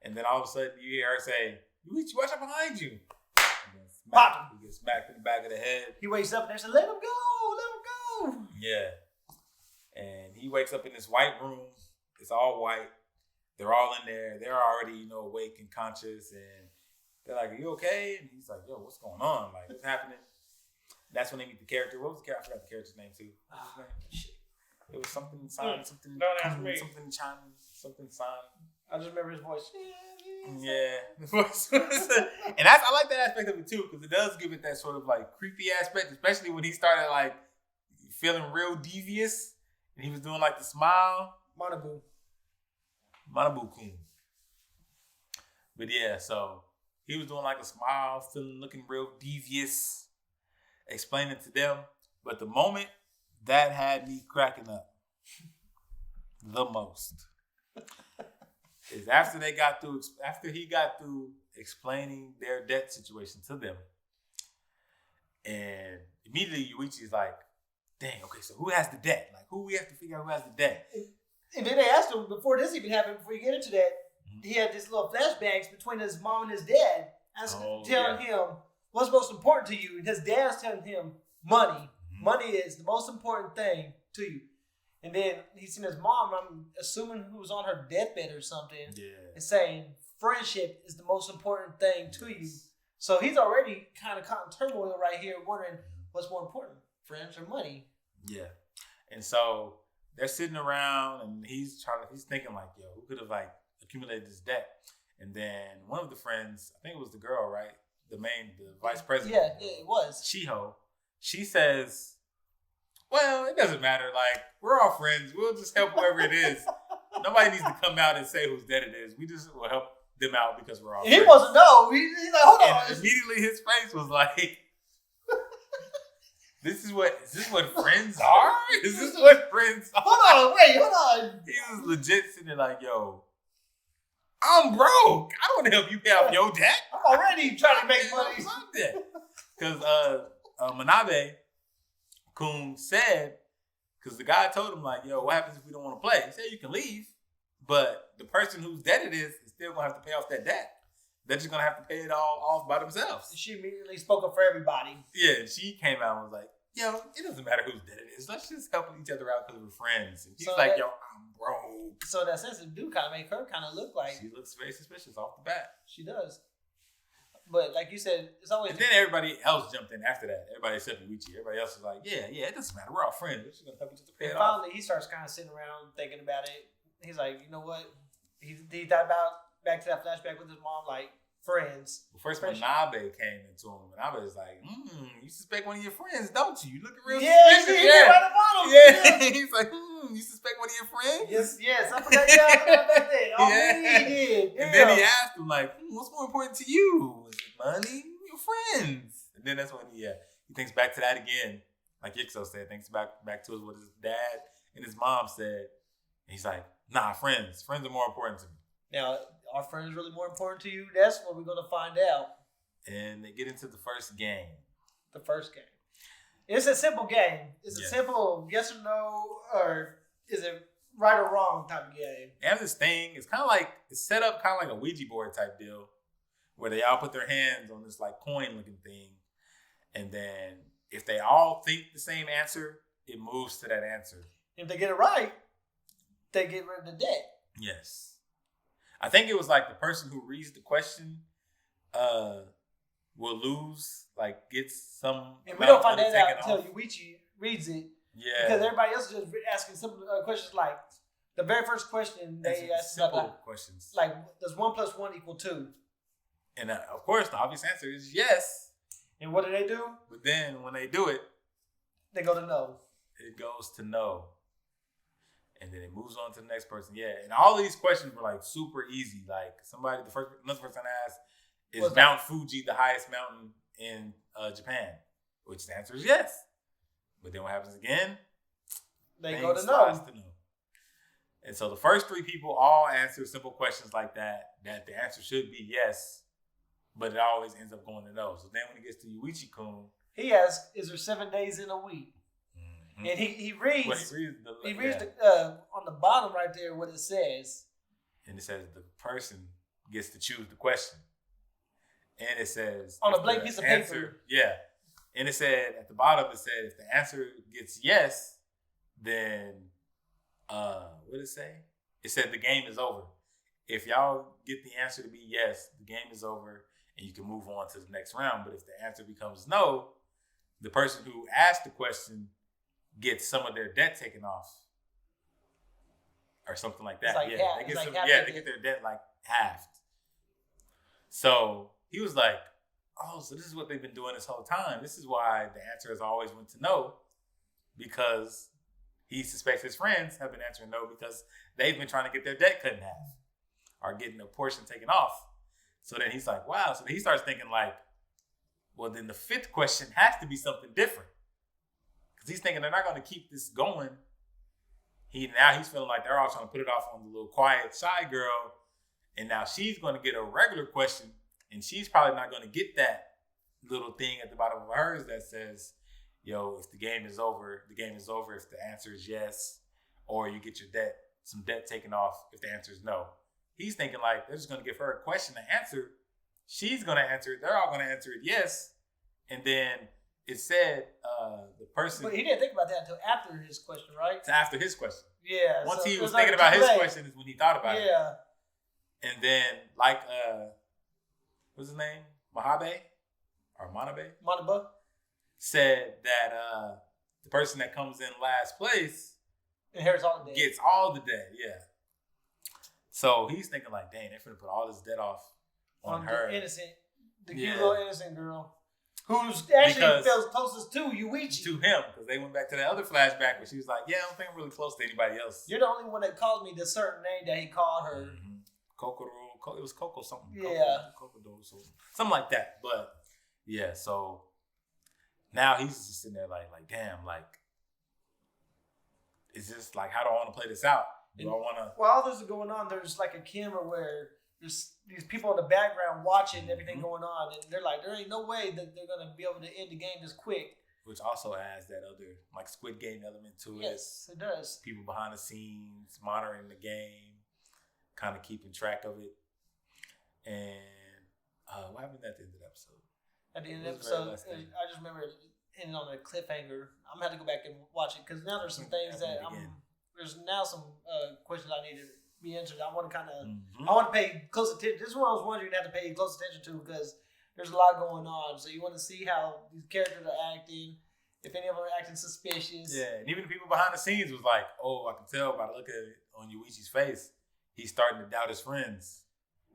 A: And then all of a sudden you hear her say, Yuichi, watch out behind you.
B: Pop him.
A: He gets smacked in the back of the head.
B: He wakes up and they say, let him go.
A: Yeah. And he wakes up in this white room. It's all white. They're all in there. They're already, awake and conscious. And they're like, are you okay? And he's like, yo, what's going on? Like, what's happening? That's when they meet the character. What was the character? I forgot the character's name too. What was his name? Shit. It was something sign, something.
B: Don't ask me.
A: Something sign.
B: I just remember his voice.
A: Yeah, the voice. And I like that aspect of it too, because it does give it that sort of like creepy aspect, especially when he started like feeling real devious, and he was doing like the smile. Manabu-kun. But yeah, so he was doing like a smile, looking real devious, explaining to them. But the moment that had me cracking up the most is after he got through explaining their debt situation to them, and immediately Yuichi's like, dang, okay, so who has the debt? Like, we have to figure out who has the debt.
B: And then they asked him, before this even happened, before you get into that, he had this little flashbacks between his mom and his dad, telling him what's most important to you. And his dad's telling him money. Mm-hmm. Money is the most important thing to you. And then he's seen his mom, I'm assuming who was on her deathbed or something, and saying friendship is the most important thing to you. So he's already kind of caught in turmoil right here, wondering what's more important, friends or money. Yeah.
A: And so they're sitting around, and he's thinking like, yo, who could have like accumulated this debt? And then one of the friends, I think it was the girl, right? The vice president.
B: Yeah, it was.
A: Shiho. She says, well, it doesn't matter. Like, we're all friends. We'll just help whoever it is. Nobody needs to come out and say whose debt it is. We just will help them out because we're all friends.
B: He wasn't know. He's like, hold on.
A: And immediately his face was like, Is this what friends are? Is this what friends are?
B: Hold on.
A: He was legit sitting there like, yo, I'm broke. I don't want to help you pay off your debt.
B: I'm already trying to make money.
A: Because Manabe-kun said, because the guy told him like, yo, what happens if we don't want to play? He said you can leave, but the person whose debt it is still going to have to pay off that debt. they're just gonna have to pay it all off by themselves.
B: She immediately spoke up for everybody.
A: Yeah, she came out and was like, yo, it doesn't matter whose debt it is. Let's just help each other out because we're friends. And she's like, yo, I'm broke.
B: So that sense of do kind of make her kind of look like
A: she looks very suspicious off the bat.
B: She does. But like you said, it's always.
A: And then everybody else jumped in after that. Everybody except Yuichi. Everybody else was like, yeah, it doesn't matter. We're all friends. We're just gonna help each other pay it off.
B: Finally, he starts kind of sitting around thinking about it. He's like, you know what? He thought about back to that flashback with his mom, like friends.
A: Well, first when Nabe came into him, and Nabe was like, you suspect one of your friends, don't you? You looking real suspicious.
B: Yeah, right about him.
A: Yeah. He's like, you suspect one of your friends?
B: Yes. I forgot y'all back then. Oh, he did.
A: And then he asked him, like, what's more important to you? Is it money? Your friends? And then that's when he thinks back to that again. Like Yixo said, thinks back to what his dad and his mom said. And he's like, nah, friends. Friends are more important to me.
B: Now, are friends really more important to you? That's what we're going to find out.
A: And they get into the first game.
B: The first game. It's a simple game. It's a simple yes or no, or is it right or wrong type of game.
A: They have this thing. It's kind of like, it's set up kind of like a Ouija board type deal where they all put their hands on this like coin looking thing. And then if they all think the same answer, it moves to that answer.
B: If they get it right, they get rid of the debt.
A: Yes. I think it was like the person who reads the question will lose, like gets some.
B: And we don't find that out until Yuichi reads it.
A: Yeah.
B: Because everybody else is just asking simple questions like the very first question they asked
A: simple
B: about,
A: questions.
B: Like, does 1 + 1 = 2?
A: And of course, the obvious answer is yes.
B: And what do?
A: But then when they do it,
B: they go to no.
A: It goes to no. And then it moves on to the next person. Yeah. And all these questions were like super easy. Like another person asked, is Mount Fuji the highest mountain in Japan? Which the answer is yes. But then what happens again?
B: They go to no.
A: And so the first three people all answer simple questions like that the answer should be yes, but it always ends up going to no. So then when it gets to Yuichi-kun,
B: he asks, is there 7 days in a week? Mm-hmm. And he reads, on the bottom right there what it says.
A: And it says the person gets to choose the question. And it says
B: on a blank piece of paper.
A: Yeah. And it said at the bottom, it said if the answer gets yes, then what did it say? It said the game is over. If y'all get the answer to be yes, the game is over and you can move on to the next round. But if the answer becomes no, the person who asked the question gets some of their debt taken off. Or something like that.
B: Like
A: they get their debt like halved. So he was like, oh, so this is what they've been doing this whole time. This is why the answer has always went to no, because he suspects his friends have been answering no because they've been trying to get their debt cut in half or getting a portion taken off. So then he's like, wow. So then he starts thinking like, well, then the fifth question has to be something different. Because he's thinking they're not going to keep this going. Now he's feeling like they're all trying to put it off on the little quiet, shy girl. And now she's going to get a regular question. And she's probably not going to get that little thing at the bottom of hers that says, yo, if the game is over, the game is over if the answer is yes, or you get your some debt taken off if the answer is no. He's thinking like they're just going to give her a question to answer. She's going to answer it. They're all going to answer it yes. And then it said the person...
B: But he didn't think about that until after his question, right?
A: It's after his question.
B: Yeah.
A: Once he was thinking about his question is when he thought about it.
B: Yeah.
A: And then like... what's his name? Manabe? Said that the person that comes in last place
B: inherits all the debt.
A: Gets all the debt, yeah. So he's thinking like, dang, they're finna put all this debt off on her.
B: The cute little innocent girl. Who's actually feels closest to Yuichi.
A: To him, because they went back to the other flashback where she was like, yeah, I don't think I'm really close to anybody else.
B: You're the only one that calls me the certain name that he called her.
A: Mm-hmm. Kokoro, it was Coco something.
B: Yeah.
A: Coco something like that. But yeah, so now he's just sitting there like damn, like, is this like, how do I want to play this out? Do I want to?
B: While all this is going on, there's like a camera where there's these people in the background watching everything going on, and they're like, there ain't no way that they're gonna be able to end the game this quick.
A: Which also adds that other like Squid Game element to it.
B: Yes, it does.
A: People behind the scenes monitoring the game, kind of keeping track of it. And What happened at the end of the episode?
B: At the end of the episode, I just remember it ending on a cliffhanger. I'm gonna have to go back and watch it because now there's some things that there's now some questions I need to be answered. I want to kind of I want to pay close attention. This is what I was wondering. You have to pay close attention to because there's a lot going on. So you want to see how these characters are acting. If any of them are acting suspicious.
A: Yeah, and even the people behind the scenes was like, "Oh, I can tell by the look at it on Yuichi's face, he's starting to doubt his friends,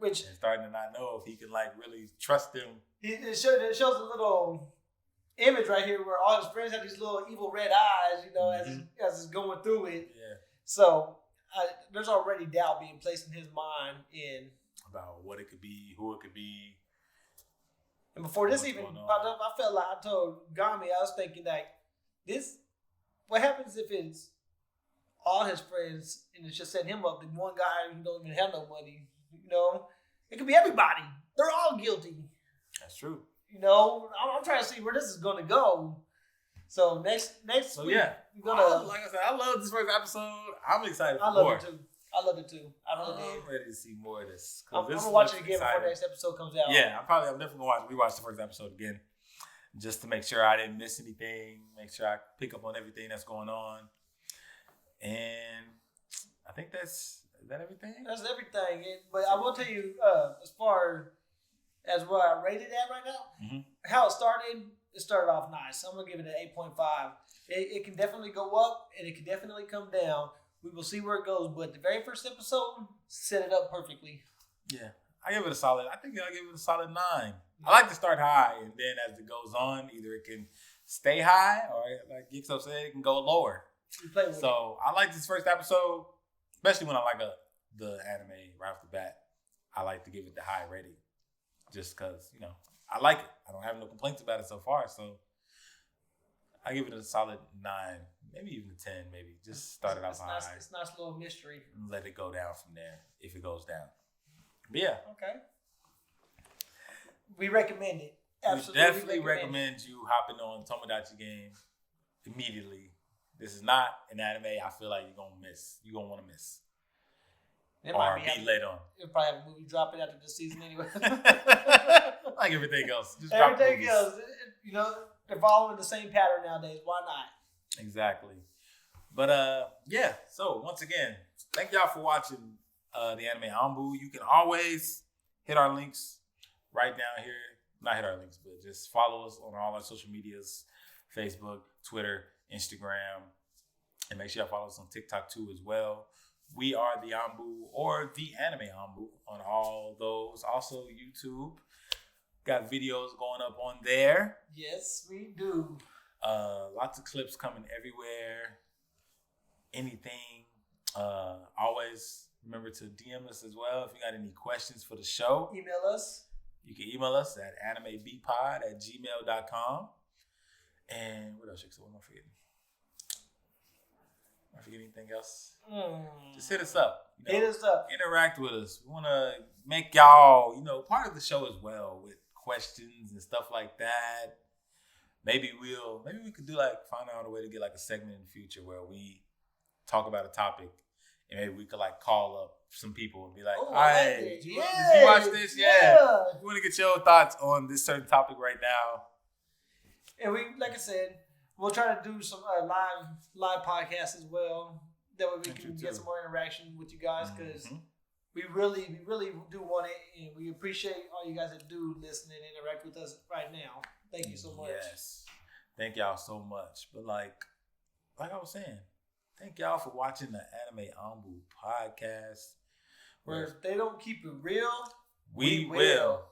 A: and starting to not know if he can like really trust them."
B: It shows a little image right here where all his friends have these little evil red eyes, you know, as it's going through it.
A: Yeah.
B: So there's already doubt being placed in his mind
A: about what it could be, who it could be.
B: And before this even popped up, I felt like I told Gami, I was thinking like, what happens if it's all his friends and it's just setting him up? The one guy who don't even have no money, you know, it could be everybody. They're all guilty.
A: That's true.
B: You know, I'm trying to see where this is going to go. So next week, we're gonna.
A: Like I said, I love this first episode. I'm excited for
B: more.
A: I
B: love it too. I really did.
A: I'm ready to see more of this.
B: I'm gonna watch it again before the next episode comes out.
A: Yeah, I'm definitely gonna rewatch the first episode again, just to make sure I didn't miss anything. Make sure I pick up on everything that's going on. And I think is that everything?
B: That's everything. But I will tell you, as far as where I rated at right now, how it started off nice. I'm gonna give it an 8.5. It can definitely go up and it can definitely come down. We will see where it goes, but the very first episode set it up perfectly. Yeah,
A: I give it a solid. I think I'll give it a solid 9. I like to start high, and then as it goes on, either it can stay high or, like Gixo said, it can go lower. So I like this first episode, especially when I like the anime right off the bat. I like to give it the high rating, just because I like it. I don't have no complaints about it so far, so I give it a solid 9. Maybe even a 10, maybe. Just start it off high.
B: It's a nice little mystery.
A: And let it go down from there if it goes down. But yeah.
B: Okay. We recommend it. Absolutely.
A: We definitely recommend you hopping on Tomodachi Game immediately. This is not an anime I feel like you're going to miss. You're going to want to miss. Or be late on.
B: You'll probably have a movie dropping after this season anyway.
A: Like everything else. Just
B: everything else. They're following the same pattern nowadays. Why not?
A: Exactly. But yeah, so once again, thank y'all for watching the Anime ANBU. You can always hit our links right down here. Not hit our links, but just follow us on all our social medias, Facebook, Twitter, Instagram, and make sure y'all follow us on TikTok too as well. We are the ANBU or the Anime ANBU on all those. Also YouTube. Got videos going up on there.
B: Yes, we do.
A: Lots of clips coming everywhere. Anything. Always remember to DM us as well if you got any questions for the show.
B: Email us.
A: You can email us at animebpod@gmail.com. And what else? What am I forgetting? Am I forgetting anything else? Just hit us up.
B: Hit us up.
A: Interact with us. We want to make y'all, part of the show as well with questions and stuff like that. Maybe we could do find out a way to get a segment in the future where we talk about a topic and maybe we could call up some people and be like, all right, did you watch this? Yeah. We want to get your thoughts on this certain topic right now.
B: And we, like I said, we'll try to do some live podcasts as well. That way we can get some more interaction with you guys because we really do want it, and we appreciate all you guys that do listen and interact with us right now. Thank you so much.
A: Yes. Thank y'all so much. But like I was saying, thank y'all for watching the Anime ANBU Podcast.
B: Where if they don't keep it real,
A: we will.